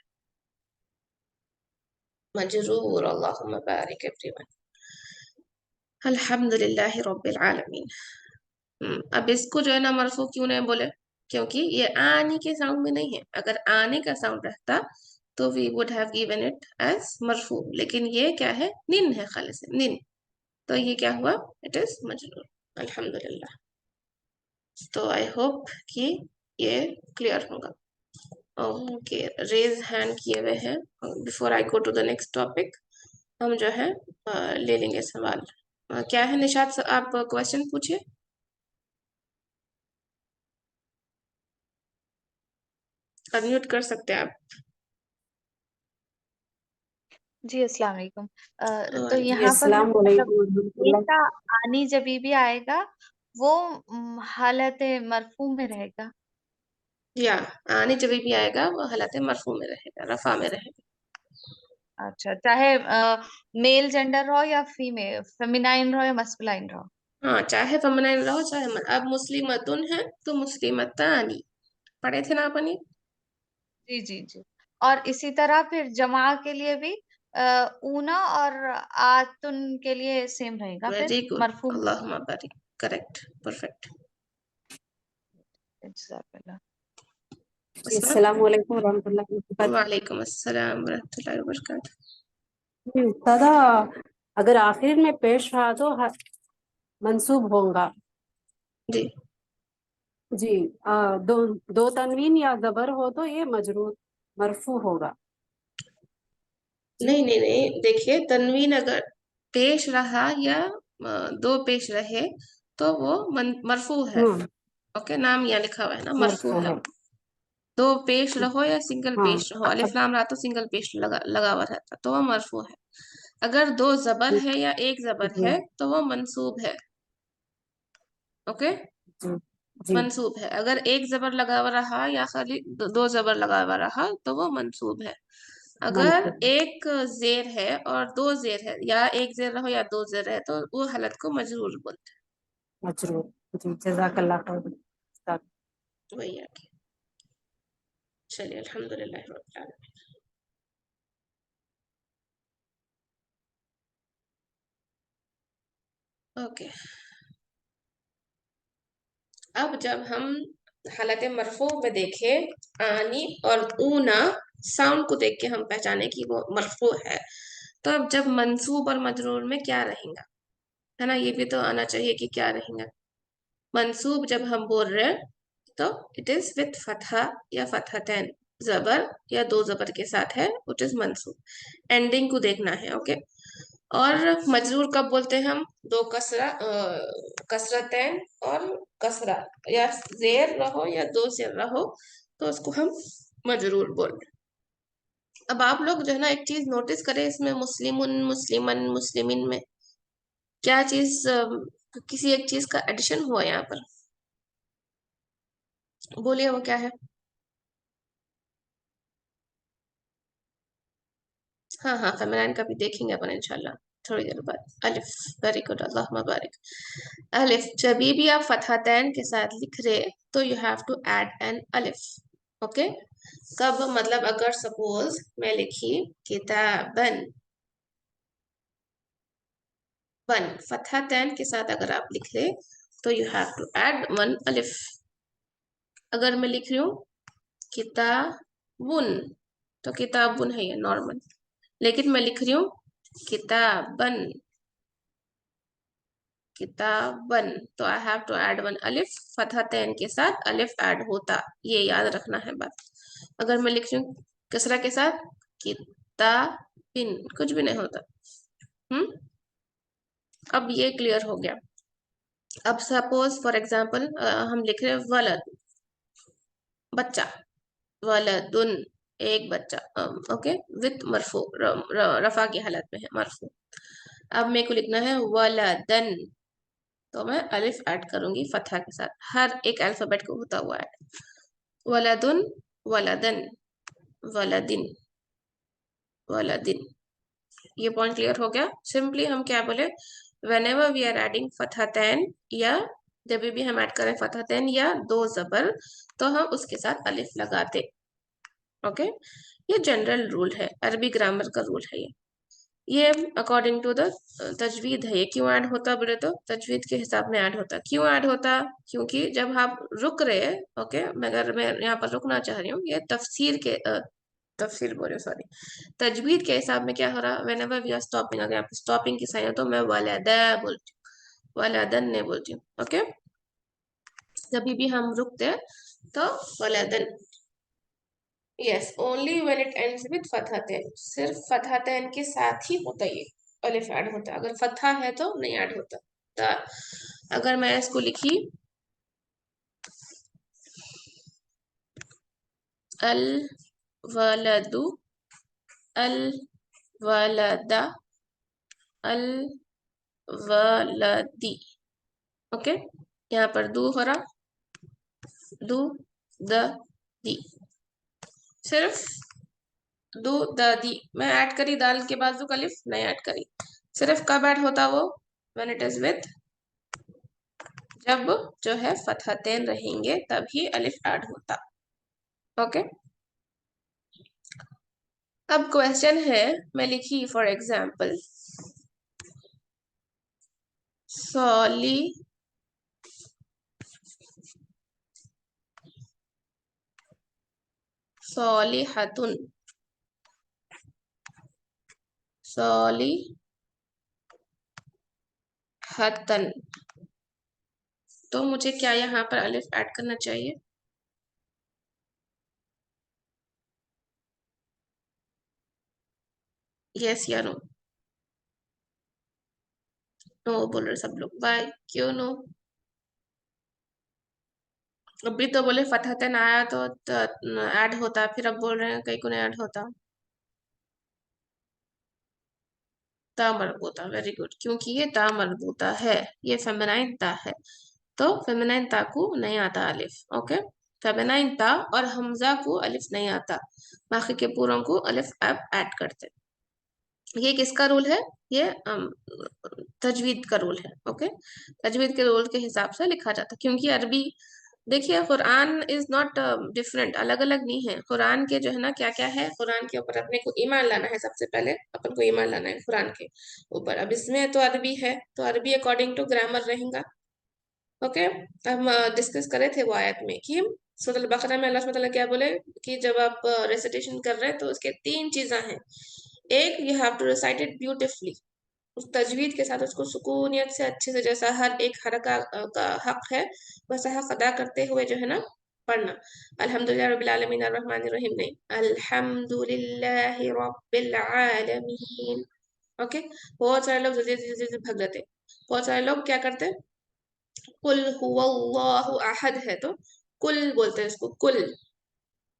मजरूर। अल्लाहुम्मा बारिक एवरीवन। अल्हम्दुलिल्लाहि रब्बिल आलमीन। अब इसको जो है ना मरफू क्यों नहीं बोले? क्योंकि ये आने के साउंड में नहीं है। अगर आने का साउंड रहता तो we would have given it as मरफू, लेकिन ये क्या है? निन है, खाली से निन। तो ये क्या हुआ? इट इज मजरूर। अल्हम्दुलिल्लाह। तो आई होप कि ये क्लियर होगा। ओके, रेज हैंड किए हुए हैं। Before I go to the next topic, हम जो है ले लेंगे सवाल। क्या है निशात, आप क्वेश्चन पूछिए। अनम्यूट कर सकते हैं आप। जी अस्सलाम वालेकुम। तो वालेकुम। यहाँ पर अस्सलाम मतलब वालेकुम ये रहमतुल्लाह। का आनी जभी भी आएगा वो हालत मरफू में रहेगा। या आने जब भी आएगा वो हालत मरफू में रहेगा, रफा में रहेगा। अच्छा, चाहे मेल जेंडर रहो या फीमेल, फेमिनाइन रहो या मस्कुलाइन रहो। हाँ, चाहे फेमिनाइन रहो चाहे अब मुस्लिमतुन है तो मुस्लिमतानी पढ़े थे ना अपन ये। जी जी जी। और इसी तरह फिर जमा के लिए भी ऊना और आतुन के लिए सेम रहेगा फिर वेरी गुड, मरफू में। अल्लाहुम्मा बारिक। Correct, perfect. जज़ाकल्लाह। जी अस्सलाम अस्सलाम वालेकुम रहमतुल्लाहि व बरकातहू। वालेकुम अस्सलाम वरहमतुल्लाहि वबरकातुहू। जी दादा, अगर आखिर में पेश रहा तो मंसूब होगा। जी जी दो दो तनवीन या जबर हो तो ये मजरूर मरफू होगा। नहीं नहीं नहीं, देखिए तनवीन अगर पेश रहा या दो पेश रहे तो वो मरफू है। ओके, नाम यहाँ लिखा हुआ है ना, मरफू मरफू है। है। दो पेश रहो या सिंगल हाँ पेश रहो, अलिफ लाम रहा तो सिंगल पेश लगा हुआ रहता तो वो मरफू है। अगर दो जबर है या एक जबर जी है तो वो मंसूब है। ओके, जी जी मंसूब है। अगर एक जबर लगा हुआ रहा या खाली दो जबर लगा हुआ रहा तो वो मंसूब है। अगर मंसूब एक जेर है और दो जेर है, या एक जेर रहो या दो जेर है, तो वो हालत को मजरूर बोलते मजरूर। जी जज़ाकल्लाह खैर। हैं। वही आगे चलिए, अल्हम्दुलिल्लाह रब्बिल आलमीन। ओके, अब जब हम हालत मरफू में देखे आनी और ऊना, साउंड को देख के हम पहचाने कि वो मरफू है, तो अब जब मंसूब और मजरूर में क्या रहेगा, है ना, ये भी तो आना चाहिए कि क्या रहेगा। मंसूब जब हम बोल रहे हैं तो इट इज विथ फतहा या फतहतैन, जबर या दो जबर के साथ है, इट इज मंसूब। एंडिंग को देखना है। ओके, और मजरूर कब बोलते हैं हम? दो कसरतैन और कसरा, या जेर रहो या दो जेर रहो तो उसको हम मजरूर बोल रहे हैं। अब आप लोग जो है ना एक चीज नोटिस करें, इसमें मुस्लिमुन, मुस्लिमन, मुस्लिमिन में क्या चीज, किसी एक चीज का एडिशन हुआ यहाँ पर, बोलिए वो क्या है? हाँ हाँ, फेमिनाइन का भी देखेंगे अपन इंशाल्लाह थोड़ी देर बाद। अलिफ, वेरी गुड, अल्लाह मुबारक। अलिफ जब भी आप फतहतैन के साथ लिख रहे तो you have to add an अलिफ। ओके, कब? मतलब अगर सपोज मैं लिखी किताबन, बन फतहतैन के साथ अगर आप लिख रहे तो you have to add one अलिफ। अगर मैं लिख रही हूँ किताबुन तो किताबुन है ये नॉर्मल, लेकिन मैं लिख रही हूँ किताबन, किताबन, तो I have to add one अलिफ। फतहतैन के साथ अलिफ ऐड होता, ये याद रखना है बात। अगर मैं लिख रही हूँ कसरा के साथ किताबिन, कुछ भी नहीं होता। अब ये क्लियर हो गया। अब सपोज फॉर एग्जांपल हम लिख रहे हैं वलद, बच्चा, वलदुन, एक बच्चा। ओके, विथ मरफू, रफा की हालत में है, मरफू। अब मेरे को लिखना है वलदन, तो मैं अलिफ ऐड करूंगी फतहा के साथ, हर एक अल्फाबेट को होता हुआ ऐड। वलदुन, वलदन, वलदिन, वलदिन। ये पॉइंट क्लियर हो गया। सिंपली हम क्या बोले, whenever we are adding फतहतैन या जब भी हम ऐड करें फतहतैन या दो जबर तो हम उसके साथ अलिफ लगाते। ओके, ये जनरल रूल है, अरबी ग्रामर का रूल है ये अकॉर्डिंग टू द तजवीद है। ये क्यों ऐड होता बोले तो तजवीद के हिसाब में ऐड होता। क्यों ऐड होता? क्योंकि जब आप रुक रहे हैं, ओके, मगर मैं यहाँ पर रुकना चाह रही हूँ, ये तफसीर बोले सॉरी, तजवीद के हिसाब में क्या हो रहा, whenever we are stopping, अगर आप स्टॉपिंग की साइन हो तो मैं वालदा बोलती हूँ, वालदन नहीं बोलती हूँ। ओके, जब भी हम रुकते हैं तो वालदन। Yes, only when it ends with फतहतैन, सिर्फ फतहतैन के साथ ही होता ये अलिफ ऐड होता, अगर फतहा है तो नहीं ऐड होता। तो अगर मैं इसको लिखी अल वलदु, अल वलदा, अल वलदी, ओके, यहाँ पर दू हो रहा, दू द दी, सिर्फ दू द दी मैं ऐड करी, दाल के बाद दू अलिफ नहीं ऐड करी। सिर्फ कब ऐड होता वो? व्हेन इट इज विद, जब जो है फतहतैन रहेंगे तभी अलिफ ऐड होता। ओके, अब क्वेश्चन है, मैं लिखी फॉर एग्जाम्पल सॉली सॉलिहतुन, सॉलिहतन, तो मुझे क्या यहाँ पर अलिफ ऐड करना चाहिए? यस या नो? नो बोल रहे सब लोग, बाय, क्यों नो? अभी तो बोले फतहतन आया तो ऐड होता, फिर अब बोल रहे हैं कहीं को नहीं ऐड होता। ता मरबूता, वेरी गुड, क्योंकि ये ता मरबूता है, ये फेमिनाइन ता है, तो फेमिनाइन ता को नहीं आता अलिफ। ओके, फेमिनाइन ता और हमजा को अलिफ नहीं आता, बाकी के पूरों को अलिफ अब ऐड करते। ये किसका रूल है? ये तजवीद का रूल है। ओके, तजवीद के रूल के हिसाब से लिखा जाता, क्योंकि अरबी देखिए कुरान इज नॉट डिफरेंट, अलग अलग नहीं है। कुरान के जो है ना क्या क्या है, कुरान के ऊपर अपने को ईमान लाना है, सबसे पहले अपन को ईमान लाना है कुरान के ऊपर। अब इसमें तो अरबी है, तो अरबी अकॉर्डिंग टू ग्रामर रहेगा। ओके, हम डिस्कस करे थे वो आयत में कि सूरह अल बकरा में अल्लाह सुब्हानहू व तआला क्या बोले कि जब आप रेसिटेशन कर रहे हैं तो उसके तीन चीजें हैं। एक, you have to recite it beautifully, उस तजवीद के साथ उसको सुकूनियत से अच्छे से, जैसा हर एक हरका का हक है वैसा हक अदा करते हुए जो है ना पढ़ना। अल्हम्दुलिल्लाह रब्बिल आलमीन अर्रहमानिर रहीम नहीं, अल्हम्दुलिल्लाहि रब्बिल आलमीन। ओके, बहुत सारे लोग जल्दी जल्दी जल्दी भाग जाते, बहुत सारे लोग क्या करते, कुल हुवल्लाहु अहद है तो कुल बोलते हैं इसको, कुल।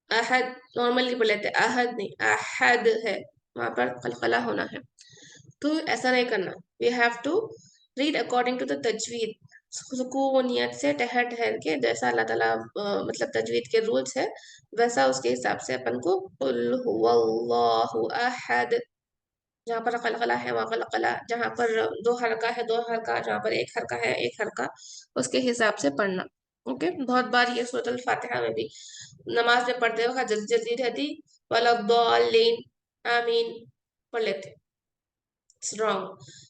अहद नॉर्मली बोल लेते, अहद नहीं, अहद है, वहां पर कलकला होना है, तो ऐसा नहीं करना। We have to read according to the तजवीद, सुकूनियत से ठहर ठहर के, जैसा अल्लाह ताला मतलब तजवीद के रूल्स है वैसा उसके हिसाब से अपन को कुल हुवल्लाहु अहद, जहाँ पर कलकला है वहाँ कलकला, जहाँ पर दो हरका है दो हरका, जहाँ पर एक हरका है एक हरका, उसके हिसाब से पढ़ना। ओके, बहुत बार ये सूरत अल फातिहा में भी नमाज में पढ़ते वक्त जल्दी जल्दी रहती, वाला दौलीन आमीन पढ़ लेते, रॉन्ग,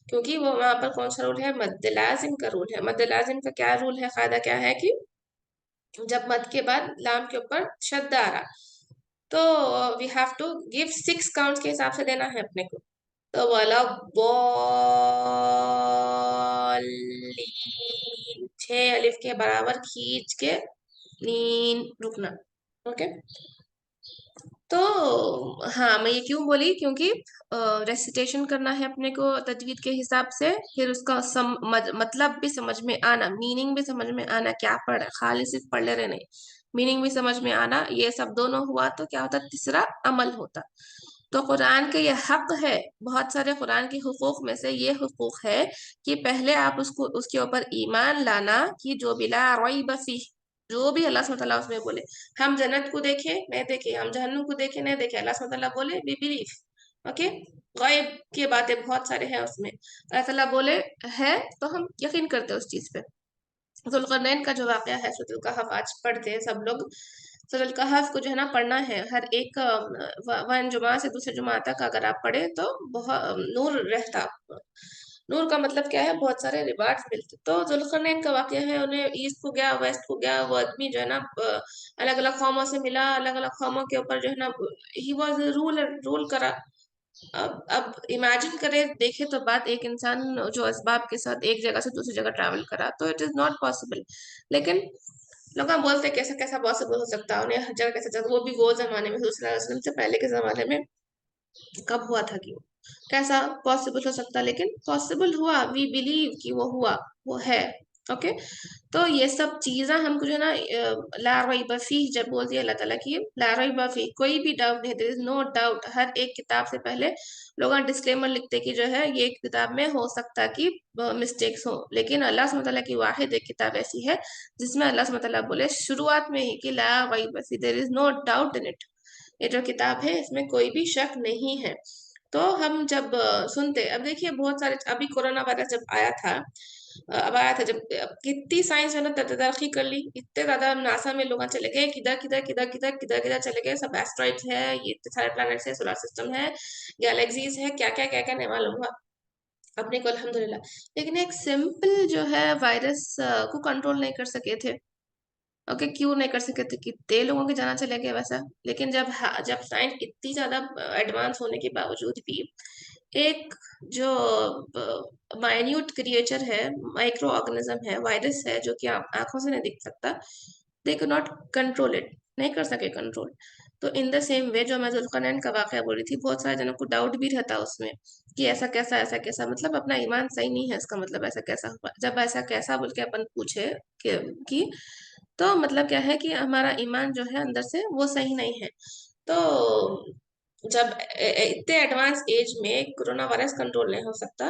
क्योंकि वो वहां पर कौन सा रूल है, मद्द लाजिम का रूल है। मद्द लाजिम का क्या रूल है, फायदा क्या है कि जब मद के बाद लाम के ऊपर शद्द आ रहा तो we have to give 6 counts के हिसाब से देना है अपने को, तो वाला बॉलीन 6 अलिफ के बराबर खींच के नीन रुकना। ओके, तो हाँ मैं ये क्यों बोली, क्योंकि रेसिटेशन करना है अपने को तजवीद के हिसाब से, फिर उसका मतलब भी समझ में आना, मीनिंग भी समझ में आना, क्या पढ़ खाली सिर्फ पढ़ ले रहे नहीं, मीनिंग भी समझ में आना, ये सब दोनों हुआ तो क्या होता, तीसरा अमल होता। तो कुरान के ये हक है, बहुत सारे कुरान के हुकूक में से ये हुकूक है कि पहले आप उसको उसके ऊपर ईमान लाना कि जो बिला रैब फीह, जो भी अल्लाह सुब्हानहू व तआला उसमें बोले, हम जन्नत को देखे नहीं देखे, हम जहन्नुम को देखे नहीं देखे, अल्लाह सुब्हानहू व तआला बोले वी बिलीव, ओके, गायब की बातें बहुत सारे हैं उसमें। अल्लाह ताला बोले है तो हम यकीन करते हैं उस चीज पे। जुल्करनैन का जो वाकया है सूरह कहफ आज पढ़ते हैं सब लोग। सूरह कहफ को जो है ना पढ़ना है हर एक वन जुमा से दूसरे जुमा तक अगर आप पढ़े तो बहुत नूर रहता। नूर का मतलब क्या है, बहुत सारे रिवार्ड्स मिलते। तो जुल्करनैन का वाकया है, उन्हें ईस्ट को गया वेस्ट को गया, वो आदमी जो है ना अलग अलग कौमों से मिला, अलग अलग कौमों के ऊपर जो है ना ही वॉज रूल करा। अब इमेजिन करें, देखे तो बात, एक इंसान जो असबाब के साथ एक जगह से दूसरी जगह ट्रैवल करा तो इट इज नॉट पॉसिबल। लेकिन लोग बोलते हैं कैसा कैसा पॉसिबल हो सकता है, उन्हें हर जगह कैसे जगह, वो भी वो जमाने में हुजूर सल्लल्लाहु अलैहि वसल्लम से पहले के जमाने में कब हुआ था कि कैसा पॉसिबल हो सकता, लेकिन पॉसिबल हुआ, वी बिलीव कि वो हुआ, वो है। ओके, तो ये सब चीजें हमको जो है ना ला रैब फीह जब बोल दिया अल्लाह ताला की ला रैब फीह, कोई भी डाउट नहीं, देयर इज नो डाउट। हर एक किताब से पहले लोग डिस्क्लेमर लिखते कि जो है ये किताब में हो सकता कि मिस्टेक्स हो, लेकिन अल्लाह सुब्हानहू व तआला की वाहिद एक किताब ऐसी है जिसमें अल्लाह सुब्हानहू व तआला बोले शुरुआत में ही कि ला रैब फीह, there is no doubt in it. ये जो किताब है इसमें कोई भी शक नहीं है। तो हम जब सुनते, अब देखिए बहुत सारे, अभी कोरोना वायरस जब आया था, अब आया था जब, कितनी साइंस है ना तरक्की कर ली, इतने ज्यादा नासा में लोग चले गए, किधर किधर किधर किधर किधर किधर चले गए, सब एस्ट्रॉइड्स है, ये इतने सारे प्लैनेट्स है, सोलर सिस्टम है, गैलेक्सीज है, क्या क्या नहीं मालूम हुआ अपने को, अल्हम्दुलिल्लाह। लेकिन एक सिंपल जो है वायरस को कंट्रोल नहीं कर सके थे। ओके, क्यों नहीं कर सके थे, कितने लोगों की जान चले गए वैसा। लेकिन जब साइंस इतनी ज्यादा एडवांस होने के बावजूद भी एक जो माइन्यूट क्रिएचर है, माइक्रो ऑर्गेनिज्म है, वायरस है, जो कि आंखों से नहीं दिख सकता, they can not control it, नहीं कर सके कंट्रोल। तो इन द सेम वे जो मैं जुल्करनैन का वाकया बोल रही थी, बहुत सारे जनों को डाउट भी रहता उसमें कि ऐसा कैसा, मतलब अपना ईमान सही नहीं है इसका मतलब ऐसा कैसा हुआ। जब ऐसा कैसा बोल के अपन पूछे कि तो मतलब क्या है कि हमारा ईमान जो है अंदर से वो सही नहीं है। तो जब इतने एडवांस एज में कोरोना वायरस कंट्रोल नहीं हो सकता,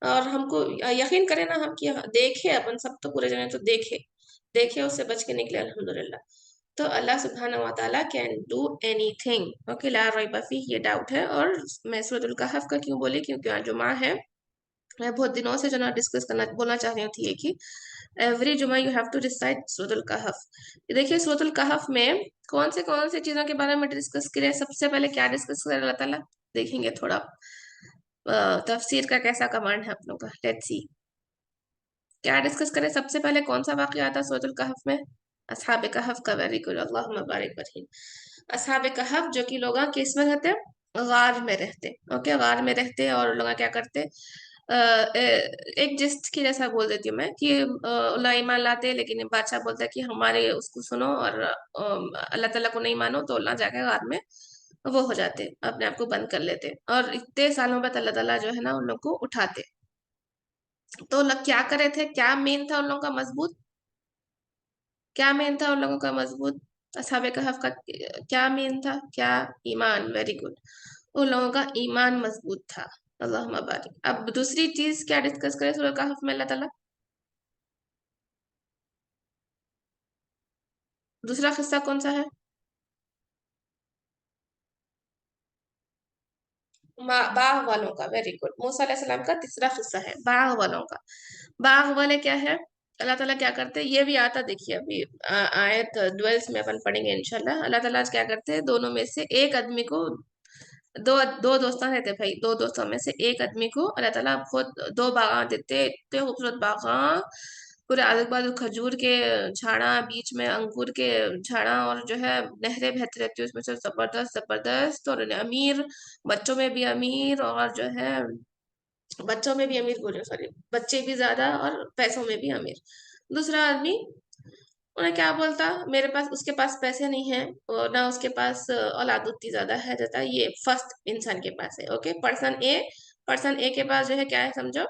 और हमको यकीन करें ना हम कि देखे, अपन सब तो पूरे जने तो देखे, देखे उससे बच के निकले अल्हम्दुलिल्लाह। तो अल्लाह सुब्हानहू व तआला कैन डू एनीथिंग। ओके, ला रैब फीह ये डाउट है। और मैं सूरह कहफ का क्यों बोली, क्योंकि आज जुमा है। मैं बहुत दिनों से जो ना डिस्कस करना बोलना चाह रही थी कि एवरी जुमा यू हैव टू रिसाइट सूरह कहफ। देखिए सूरह कहफ में कौन से चीजों के बारे में डिस्कस करें, सबसे पहले क्या डिस्कस करें अल्लाह ताला, देखेंगे थोड़ा तफसीर का कैसा कमांड है अपनों का। लेट्स सी क्या डिस्कस करें। सबसे पहले कौन सा वाकया आता है सूरह कहफ में, असहाब कहफ का। वेरी गुड, अल्लाहुम्मा बारिक फीहिम। असहाब कहफ जो कि लोग किस में रहते, गार में रहते। ओके, गार में रहते और लोग क्या करते, एक जिस्ट की जैसा बोल देती हूँ मैं कि लोग ईमान लाते, लेकिन बादशाह बोलता है कि हमारे उसको सुनो और अल्लाह ताला को नहीं मानो, तो अल्लाह जाके गार में वो हो जाते, अपने आप को बंद कर लेते, और इतने सालों बाद अल्लाह ताला जो है ना उन लोग को उठाते। तो लोग क्या करे थे, क्या मेन था उन लोगों का मजबूत, क्या मेन था उन लोगों का मजबूत, असहाब कहफ का क्या मेन था, क्या, ईमान। वेरी गुड, उन लोगों का ईमान मजबूत था। अल्लाहुम्मा बारिक। अब दूसरी चीज क्या डिस्कस करें सूरह कहफ में अल्लाह ताला, दूसरा किस्सा कौन सा है, बाघ वालों का। वेरी गुड, मूसा अलैहिस्सलाम का तीसरा किस्सा है बाघ वालों का। बाघ वाले क्या है, अल्लाह ताला क्या करते हैं, ये भी आता, देखिए अभी आयत ड्वेल्स में अपन पढ़ेंगे इंशाल्लाह। अल्लाह ताला क्या करते हैं, दोनों में से एक आदमी को, दो दो दोस्तान रहते भाई, दो दोस्तों में से एक आदमी को अल्लाह ताला खुद दो बागान देते, इतने खूबसूरत बागान, पूरे आजू बाजू खजूर के झाड़ा, बीच में अंगूर के झाड़ा, और जो है नहरें बहती रहती है उसमें से, जबरदस्त जबरदस्त, और अमीर, बच्चों में भी अमीर, और जो है बच्चों में भी अमीर बोले, सॉरी, बच्चे भी ज्यादा और पैसों में भी अमीर। दूसरा आदमी उन्हें क्या बोलता, मेरे पास, उसके पास पैसे नहीं है, और ना उसके पास औलाद उतनी ज्यादा है, रहता ये फर्स्ट इंसान के पास है। ओके, पर्सन ए के पास जो है क्या है समझो,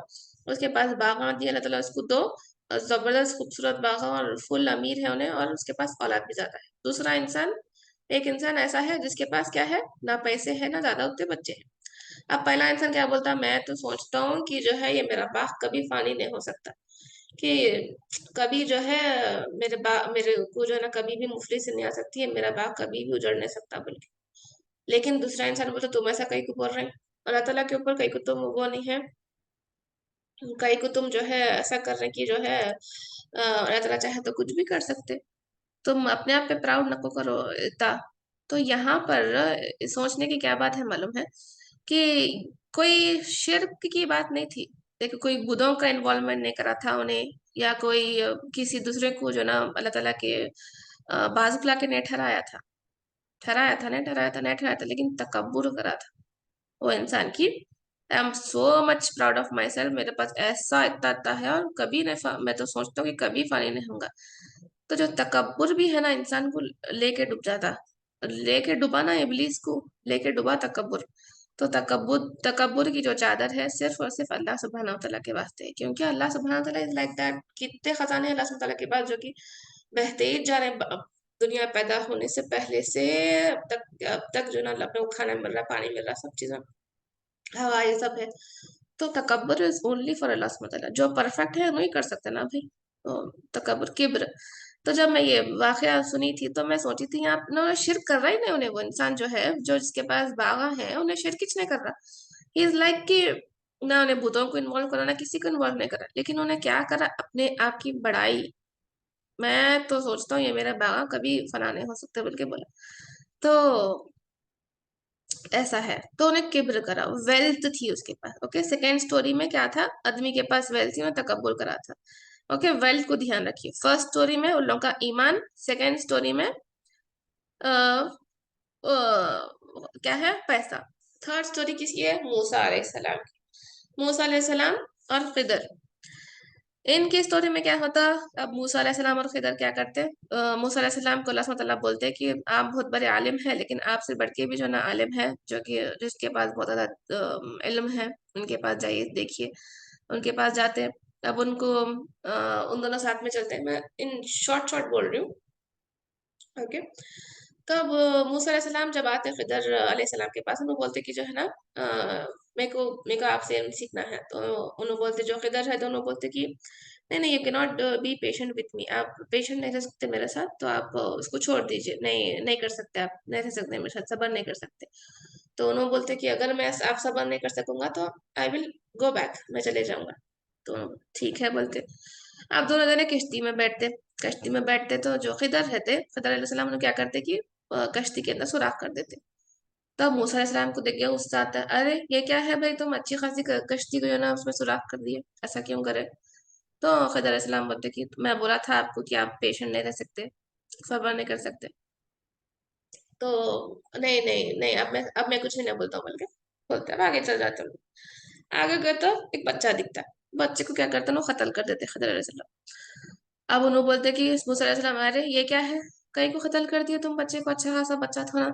उसके पास बागान दिया अल्लाह ताला उसको, दो जबरदस्त खूबसूरत बागान, और फुल अमीर है उन्हें, और उसके पास औलाद भी ज्यादा है। दूसरा इंसान, एक इंसान ऐसा है जिसके पास क्या है, ना पैसे है ना ज्यादा उतने बच्चे हैं। अब पहला इंसान क्या बोलता, मैं तो सोचता हूँ कि जो है ये मेरा बाग कभी फानी नहीं हो सकता, कि कभी जो है मेरे को जो है ना कभी भी मुफलिस नहीं आ सकती है, मेरा बाग कभी भी उजड़ नहीं सकता, बल्कि लेकिन दूसरा इंसान बोलता तुम ऐसा कहीं को बोल रहे हैं, अल्लाह ताला के ऊपर कहीं को तुम वो नहीं है, कहीं को तुम जो है ऐसा कर रहे हैं कि जो है अल्लाह ताला चाहे तो कुछ भी कर सकते, तुम अपने आप पे प्राउड नको करो इतना। तो यहाँ पर सोचने की क्या बात है मालूम है कि कोई शिर्क की बात नहीं थी। देखो कोई बुतों का इन्वॉल्वमेंट नहीं करा था उन्हें, या कोई किसी दूसरे को जो ना अल्लाह ताला के बाजू ला के नहीं ठहराया था, नहीं ठहराया था, लेकिन तकब्बुर करा था वो इंसान की। I am so much proud of my self, मेरे पास ऐसा इतना इतना है और कभी नहीं मैं तो सोचता हूँ कि कभी फानी नहीं होगा। तो जो तकब्बुर भी है ना इंसान को लेके डूब जाता, लेके डूबा ना इब्लीस को, लेके डूबा तकब्बुर। तो तकब्बुर तकब्बुर की जो चादर है सिर्फ और सिर्फ अल्लाह सुब्हानहू व तआला के वास्ते है, क्योंकि अल्लाह सुब्हानहू व तआला इज लाइक दैट। कितने खजाने हैं अल्लाह सुब्हानहू व तआला के पास जो कि बहते ही जा रहे हैं, दुनिया पैदा होने से पहले से अब तक जो ना अपने को खाना मिल रहा, पानी मिल रहा, सब चीजें, हवा, ये सब है। तो तकब्बुर इज ओनली फॉर अल्लाह सुब्हानहू व तआला, जो परफेक्ट है वही कर सकता ना भाई। तो तकब्बुर, किब्र। तो जब मैं ये वाकया सुनी थी तो मैं सोची थी यहाँ उन्होंने शिरक कर रहा ही नहीं, उन्हें वो इंसान जो है जो जिसके पास बागा है उन्हें शिरक कुछ नहीं कर रहा। ही इज लाइक कि ना उन्हें भूतों को इन्वॉल्व करा, ना किसी को इन्वॉल्व नहीं करा, लेकिन उन्हें क्या करा, अपने आप की बड़ाई। मैं तो सोचता हूँ ये मेरा बागा कभी फना नहीं हो सकता, बल्कि बोला तो ऐसा है। तो उन्हें किब्र करा, वेल्थ थी उसके पास। ओके, सेकेंड स्टोरी में क्या था, आदमी के पास वेल्थ थी, उन्हें तकब्बुर करा था। ओके, वेल्थ को ध्यान रखिए। फर्स्ट स्टोरी में उन लोगों का ईमान, सेकेंड स्टोरी में अ, अ, क्या है, पैसा। थर्ड स्टोरी किसकी है, मूसा अलैहिस्सलाम की। मूसा अलैहिस्सलाम और खिदर, इनकी स्टोरी में क्या होता। अब मूसा अलैहिस्सलाम और खिदर क्या करते, मूसा अलैहिस्सलाम को अल्लाह सुब्हानहू व तआला बोलते हैं कि आप बहुत बड़े आलिम हैं, लेकिन आपसे बढ़ के भी जो ना आलिम है, जो कि जिसके पास बहुत ज्यादा इल्म है, उनके पास जाइए, देखिए। उनके पास जाते हैं। अब उनको उन दोनों साथ में चलते हैं, मैं इन शॉर्ट शॉर्ट बोल रही हूँ। ओके, तब मूसा अलैहिस्सलाम जब आते हैं खिदर अलैहिस्सलाम के पास, उन्होंने बोलते कि जो है ना मेरे को आपसे सीखना है। तो उन्होंने बोलते, जो खिदर है, तो उन्होंने बोलते कि नहीं नहीं, you can not be patient with me, आप पेशेंट नहीं रह सकते मेरे साथ, तो आप उसको छोड़ दीजिए, नहीं नहीं कर सकते, आप नहीं रह सकते मेरे साथ, सब्र नहीं कर सकते। तो उन्होंने बोलते कि अगर मैं आप सब्र नहीं कर सकूंगा तो आई विल गो बैक, मैं चले जाऊंगा। तो ठीक है बोलते। आप दोनों जने किश्ती में बैठते, कश्ती में बैठते, तो जो खिदर रहते, खिदर अलैहिस्सलाम उन्हें क्या करते कि कश्ती के अंदर सुराख कर देते। तब मूसा अलैहिस्सलाम को देख गया, गुस्सा आता है, अरे ये क्या है भाई, तुम अच्छी खासी कश्ती को जो है ना उसमें सुराख कर दिए, ऐसा क्यों करे। तो खिदर अलैहिस्सलाम बोलते कि मैं बोला था आपको कि आप पेशेंट नहीं रह सकते, सब्र नहीं कर सकते। तो नहीं नहीं नहीं, अब मैं कुछ नहीं बोलता हूँ, बोल के बोलते अब आगे चल जाते हैं। आगे गए तो एक बच्चा दिखता है, बच्चे को क्या करते हैं, वो कत्ल कर देते खिदर अलैहिस्सलाम। अब उन्होंने बोलते कि मूसा अलैहिस्सलाम, अरे ये क्या है, कहीं को कत्ल कर दिया तुम बच्चे को, अच्छा खासा बच्चा था ना।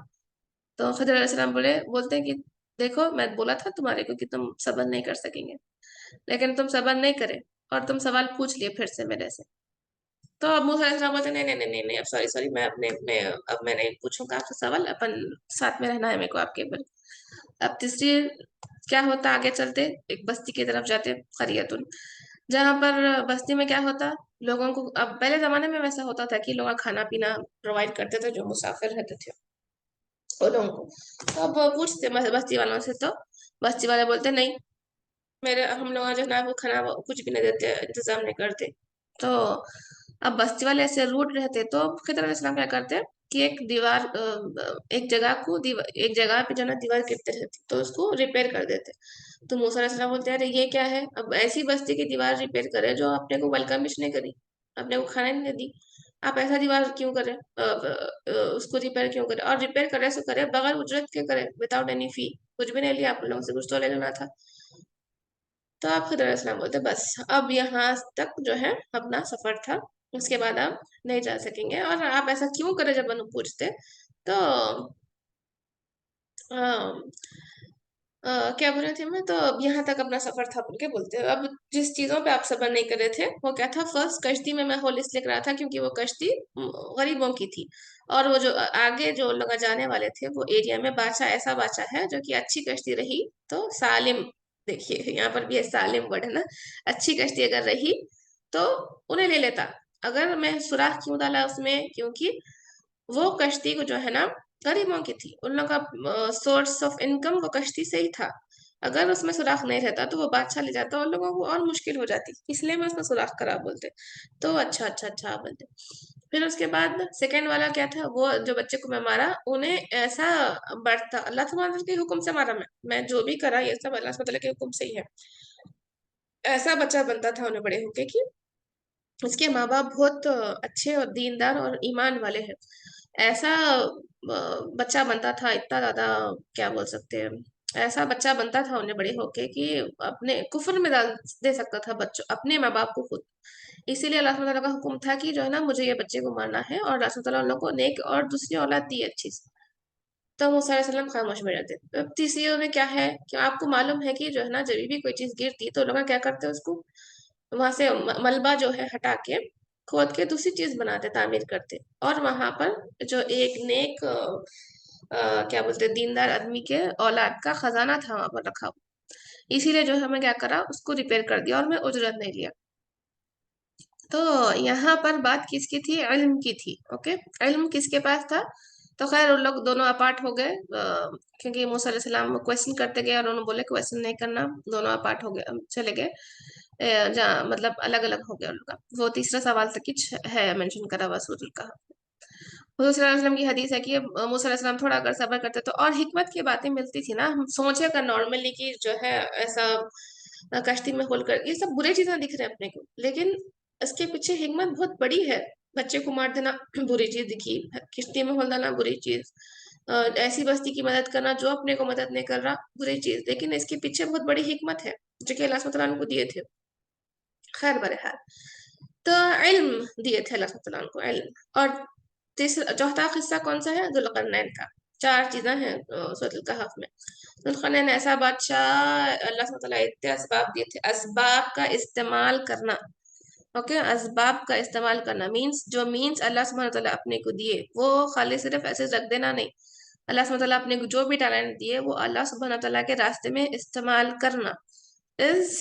तो खिदर अलैहिस्सलाम बोलते हैं कि देखो मैं बोला था तुम्हारे को कि तुम सब्र नहीं कर सकेंगे, लेकिन तुम सब्र नहीं करे और तुम सवाल पूछ लिए फिर से मेरे से। तो अब मूसा अलैहिस्सलाम बोलते नहीं नहीं नहीं नहीं नहीं, अब सॉरी सॉरी, मैं नहीं पूछूंगा आपसे सवाल, अपन साथ में रहना है मेरे को आपके ऊपर। अब तीसरी क्या होता, आगे चलते एक बस्ती की तरफ जाते, करियतुन, जहाँ पर बस्ती में क्या होता, लोगों को, अब पहले जमाने में वैसा होता था कि लोग खाना पीना प्रोवाइड करते थे जो मुसाफिर रहते थे वो लोगों को। तो अब पूछते बस्ती वालों से, तो बस्ती वाले बोलते नहीं, मेरे हम लोग जो है ना वो खाना वो कुछ भी नहीं देते, इंतजाम नहीं करते। तो अब बस्ती वाले ऐसे रूड रहते, तो खिदर अलैहिस्सलाम क्या करते कि एक दीवार, एक जगह को एक जगह पे जो है ना दीवार गिरते रहती, तो उसको रिपेयर कर देते। तो मूसा अलैहिस्सलाम बोलते हैं, अरे ये क्या है, अब ऐसी बस्ती की दीवार रिपेयर करे जो अपने को वेलकम नहीं करी, अपने को खाना नहीं दी, आप ऐसा दीवार क्यों करें, उसको रिपेयर क्यों करें, और रिपेयर करे सो करे बगैर उजरत के करे, विदाउट एनी फी, कुछ भी नहीं लिया आप लोगों से, कुछ तो ले लेना था। तो आप खुदा इस्लाम बोलते बस अब यहाँ तक जो है अपना सफर था, उसके बाद आप नहीं जा सकेंगे, और आप ऐसा क्यों करे जब उन्हें पूछते। तो अ, क्या बोल रहे थे मैं, तो अब यहाँ तक अपना सफर था बोल के बोलते हैं। अब जिस चीजों पे आप सफर नहीं कर रहे थे वो क्या था, फर्स्ट कश्ती में मैं होल इसलिए कर रहा था क्योंकि वो कश्ती गरीबों की थी, और वो जो आगे जो लोग जाने वाले थे वो एरिया में बादशाह ऐसा बादशाह है जो कि अच्छी कश्ती रही तो सालिम, देखिए यहाँ पर भी है सालिम वर्ड है ना, अच्छी कश्ती अगर रही तो उन्हें ले लेता। अगर मैं सुराख क्यों डाला उसमें, क्योंकि वो कश्ती को जो है ना गरीबों की थी। उन लोगों का सोर्स ऑफ इनकम वो कश्ती से ही था। अगर उसमें सुराख नहीं रहता तो वो बादशाह ले जाता, उन लोगों को और मुश्किल हो जाती, इसलिए मैं उसमें सुराख करा बोलते। तो अच्छा अच्छा अच्छा बोलते। फिर उसके बाद सेकंड वाला क्या था, वो जो बच्चे को मैं मारा, उन्हें ऐसा बढ़ता, अल्लाह सुब्हान के हुक्म से मारा। मैं जो भी करा ये सब अल्लाह सुब्हान तआला के हुक्म से ही है। ऐसा बच्चा बनता था उन्हें बड़े होके कि उसके माँ बाप बहुत अच्छे और दीनदार और ईमान वाले हैं। ऐसा बच्चा बनता था, इतना ज्यादा क्या बोल सकते हैं, ऐसा बच्चा बनता था उन्हें बड़े होके कि अपने कुफर में डाल दे सकता था बच्चों अपने माँ बाप को खुद। इसीलिए अल्लाह सुब्हान तआला का हुक्म था कि जो है ना, मुझे ये बच्चे को मारना है, और अल्लाह सुब्हान तआला उन लोगों को नेक और दूसरी औलाद दी अच्छी सी। तो मूसा अलैहिस्सलाम खामोश बैठ जाते। अब तीसरी में क्या है कि आपको मालूम है कि जो है ना, जब भी कोई चीज गिरती तो लोग क्या करते हैं, उसको वहां से मलबा जो है हटा के खोद के दूसरी चीज बनाते, तामीर करते। और वहां पर जो एक नेक क्या बोलते हैं, दीनदार आदमी के औलाद का खजाना था वहां पर रखा हुआ। इसीलिए जो है हमें क्या करा, उसको रिपेयर कर दिया और मैं उजरत नहीं लिया। तो यहाँ पर बात किसकी थी, इल्म की थी। ओके, इल्म किसके पास था। तो खैर उन लोग दोनों अपार्ट हो गए, क्योंकि मूसा अलैहिस्सलाम क्वेश्चन करते गए और उन्होंने बोले क्वेश्चन नहीं करना, दोनों अपार्ट हो गए, चले गए। जहाँ मतलब अलग अलग हो गया उन लोग का। वो तीसरा सवाल तक कुछ है मेंशन करा हुआ सूरज का। हुजूर सल्लल्लाहु अलैहि वसल्लम की हदीस है कि मूसा अलैहि सलाम थोड़ा अगर सब्र करते तो और हिकमत की बातें मिलती थी ना। हम सोचे कर नॉर्मली कि जो है ऐसा कश्ती में होलकर ये सब बुरी चीजें दिख रहे हैं अपने को, लेकिन इसके पीछे हिकमत बहुत बड़ी है। बच्चे को मार देना बुरी चीज दिखी, किश्ती में होल डालना बुरी चीज, ऐसी बस्ती की मदद करना जो अपने को मदद नहीं कर रहा बुरी चीज, लेकिन इसके पीछे बहुत बड़ी हिकमत है जो कि अल्लाह सुब्हानहू व तआला को दिए थे। खैर बहरहाल, तो इल्म दिए थे अल्लाह सुब्हानहू व तआला को, इल्म। और तीसरा चौथा किस्सा कौन सा है, जुल्करनैन का। चार चीजें हैं सूरह कहफ में। जुल्करनैन ऐसा बादशाह, अल्लाह सुब्हानहू व तआला इतने असबाब दिए थे, असबाब का इस्तेमाल करना। ओके, असबाब का इस्तेमाल करना मीन्स, जो मीन्स अल्लाह सुब्हानहू व तआला अपने को दिए वो खाली सिर्फ ऐसे रख देना नहीं। अल्लाह सुब्हानहू व तआला अपने को जो भी टैलेंट दिए वो अल्लाह सुब्हानहू व तआला के रास्ते में इस्तेमाल करना इज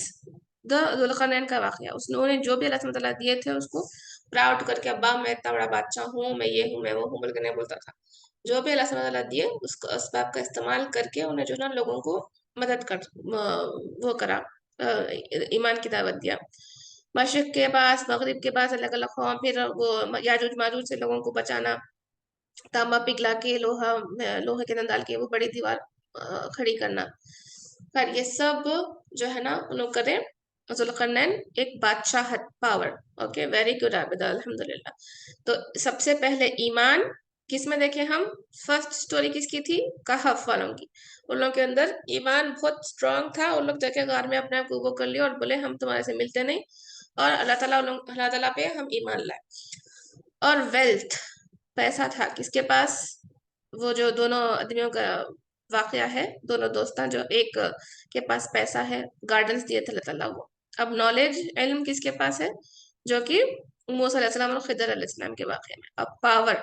द जुल्करनैन का वाकया। उन्होंने जो भी अल्लाह सुब्हानहू व तआला दिए थे उसको प्राउड करके, अब्बा मैं इतना बड़ा बादशाह हूँ, मैं ये हूँ, मैं वो हूँ, बोल के नहीं बोलता था। जो भी अल्लाह सुब्हानहू व तआला दिए उसको असबाब का इस्तेमाल करके उन्हें जो है ना लोगों को मदद कर वो करा, ईमान की दावत दिया। मशरिक के पास मगरिब के पास अलग अलग कौम, फिर वो याजूज माजूज से लोगों को बचाना, तांबा पिघला के लोहे के अंदर डाल के वो बड़ी दीवार खड़ी करना। पर ये सब जो है ना उन लोग करे। जुल्करनैन एक बादशाह power. Okay, very good Abida, अल्हम्दुलिल्लाह। तो सबसे पहले ईमान किसमें देखे हम, फर्स्ट स्टोरी किसकी थी, कहफ वालों की। उन लोगों के अंदर ईमान बहुत स्ट्रांग था। उन लोग जाके गार में अपने आप को वो कर लिया और बोले हम तुम्हारे से मिलते नहीं, और अल्लाह ताला पे हम ईमान लाए। और वेल्थ, पैसा था किसके पास, वो जो दोनों आदमियों का वाकया है, दोनों दोस्तां जो एक के पास पैसा है, गार्डन्स दिए थे अल्लाह ताला वो। अब नॉलेज इल्म किसके पास है, जो कि मूसा अलैहिस्सलाम और खिदर अलैहिस्सलाम के वाकये में। अब पावर,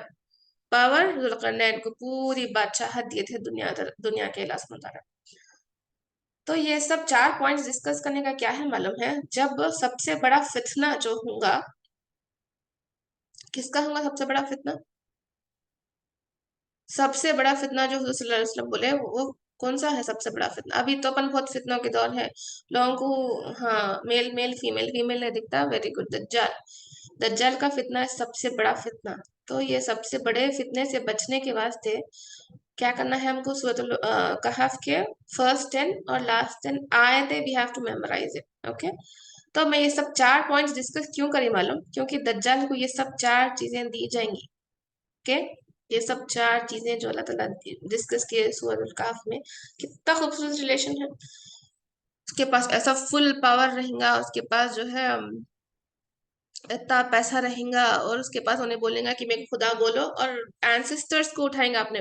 पावर जुल्करनैन को पूरी बादशाहत दिए थे दुनिया के अल्लाह सुब्हानहू व तआला। तो ये सब चार पॉइंट्स डिस्कस करने का क्या है मालूम है, जब सबसे बड़ा फितना जो होगा, किसका होगा सबसे बड़ा फितना, सबसे बड़ा फितना जो हुजूर सल्लल्लाहु अलैहि वसल्लम बोले वो कौन सा है सबसे बड़ा फितना। अभी तो अपन बहुत फितनों के दौर है, लोगों को हाँ मेल मेल फीमेल फीमेल नहीं दिखता, वेरी गुड। दज्जाल, दज्जाल का फितना है सबसे बड़ा फितना। तो ये सबसे बड़े फितने से बचने के वास्ते क्या करना है हमको, सूरह कहफ के फर्स्ट 10 और लास्ट 10 आयतें we have to memorise it. Okay, तो मैं ये सब चार पॉइंट्स डिस्कस क्यों करी मालूम, क्योंकि दज्जाल को ये सब चार चीजें दी जाएंगी। ओके, ये सब चार चीजें जो अल्लाह ताला डिस्कस किए सूरह काफ में, कितना खूबसूरत रिलेशन है। उसके पास ऐसा फुल पावर रहेगा, उसके पास जो है इतना पैसा रहेगा, और उसके पास उन्हें बोलेगा कि मैं खुदा बोलो, और एंसेस्टर्स को उठाएगा अपने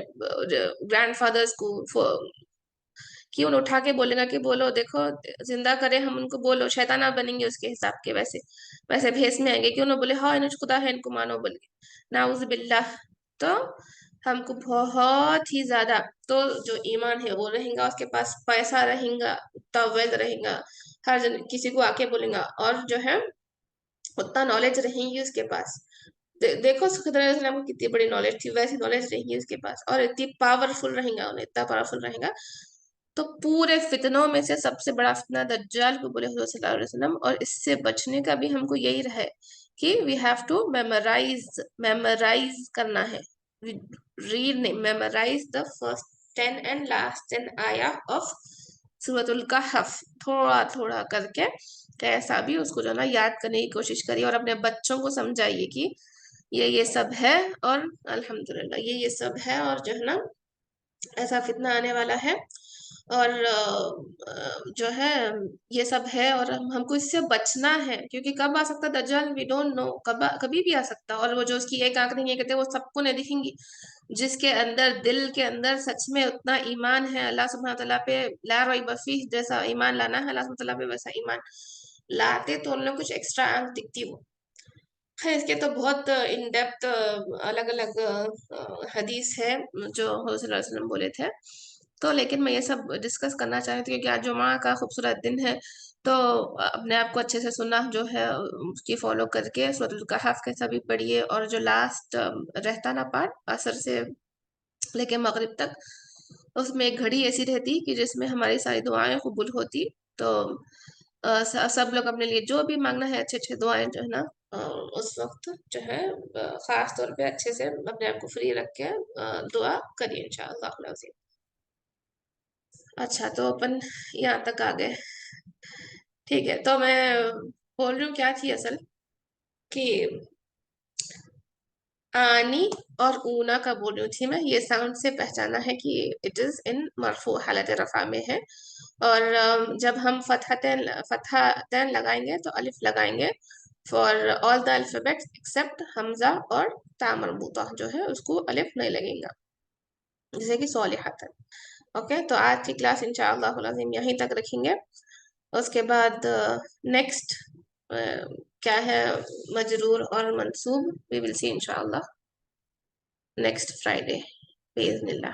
ग्रैंडफादर्स को कि उन्हें उठा के बोलेगा कि बोलो देखो जिंदा करे हम उनको, बोलो शैताना बनेंगे उसके हिसाब के, वैसे वैसे भेस में आएंगे कि उन्हें बोले हाँ इन्हें खुदा है इनको मानो बोल के, नाउज़ बिल्लाह। तो हमको बहुत ही ज्यादा, तो जो ईमान है वो रहेगा, उसके पास पैसा रहेगा, उतना वेल्थ रहेगा, हर जन किसी को आके बोलेगा, और जो है उतना नॉलेज रहेगी उसके पास, देखो खिदर अलैहिस्सलाम को कितनी बड़ी नॉलेज थी, वैसी नॉलेज रहेगी उसके पास, और इतनी पावरफुल रहेगा, उन्हें इतना पावरफुल रहेगा। तो पूरे फितनों में से सबसे बड़ा फितना दज्जाल को बोले हुजूर सल्लल्लाहु अलैहि वसल्लम, और इससे बचने का भी हमको यही रहे कि वी हैव टू मेमोराइज करना है, रीड नहीं, memorise the first 10 and last 10 आया ऑफ सूरतुल कहफ, थोड़ा थोड़ा करके कैसा भी उसको जो है ना याद करने की कोशिश करिए, और अपने बच्चों को समझाइए कि ये सब है, और अल्हम्दुलिल्लाह ये सब है, और जो है ना ऐसा फितना आने वाला है, और जो है ये सब है, और हमको इससे बचना है, क्योंकि कब आ सकता है दज्जाल, वी डोंट नो, कभी भी आ सकता है। और वो जो उसकी एक आंख नहीं है कहते, वो सबको नहीं दिखेंगी, जिसके अंदर दिल के अंदर सच में उतना ईमान है अल्लाह सुब्हानहू तआला पे, ला रैब फीह जैसा ईमान लाना है अल्लाह सुब्हानहू तआला पे, वैसा ईमान लाते तो उन लोग कुछ एक्स्ट्रा आंख दिखती वो है। इसके तो बहुत इन डेप्थ अलग अलग हदीस है जो हज़रत सल्लल्लाहु अलैहि वसल्लम बोले थे। तो लेकिन मैं ये सब डिस्कस करना चाहती हूँ क्योंकि आज जुमा का खूबसूरत दिन है, तो अपने आप को अच्छे से सुना जो है उसकी फॉलो करके सूरह कहफ कैसा भी पढ़िए, और जो लास्ट रहता ना पार्ट असर से लेके मगरिब तक, उसमें एक घड़ी ऐसी रहती कि जिसमें हमारी सारी दुआएं कबूल होती। तो सब लोग अपने लिए जो भी मांगना है, अच्छे अच्छे दुआएं जो है ना उस वक्त जो है खास तौर पे अच्छे से अपने आप को फ्री रख के दुआ करिए इंशाअल्लाह अज़ीम। अच्छा, तो अपन यहाँ तक आ गए, ठीक है। तो मैं बोल रही हूँ क्या थी असल कि आनी और ऊना का बोल रही थी मैं, ये साउंड से पहचाना है कि इट इज इन मरफू हालत रफा में है, और जब हम फतहतैन लगाएंगे तो अलिफ लगाएंगे for all the alphabets except हमजा और ता मरबूता जो है उसको अलिफ नहीं लगेगा, जैसे कि सॉलिहतन। ओके, तो आज की क्लास इंशाअल्लाह अज़ीम यहीं तक रखेंगे। उसके बाद नेक्स्ट क्या है, मजरूर और मंसूब, वी विल सी इंशाअल्लाह नेक्स्ट फ्राइडे बिइज़्निल्लाह।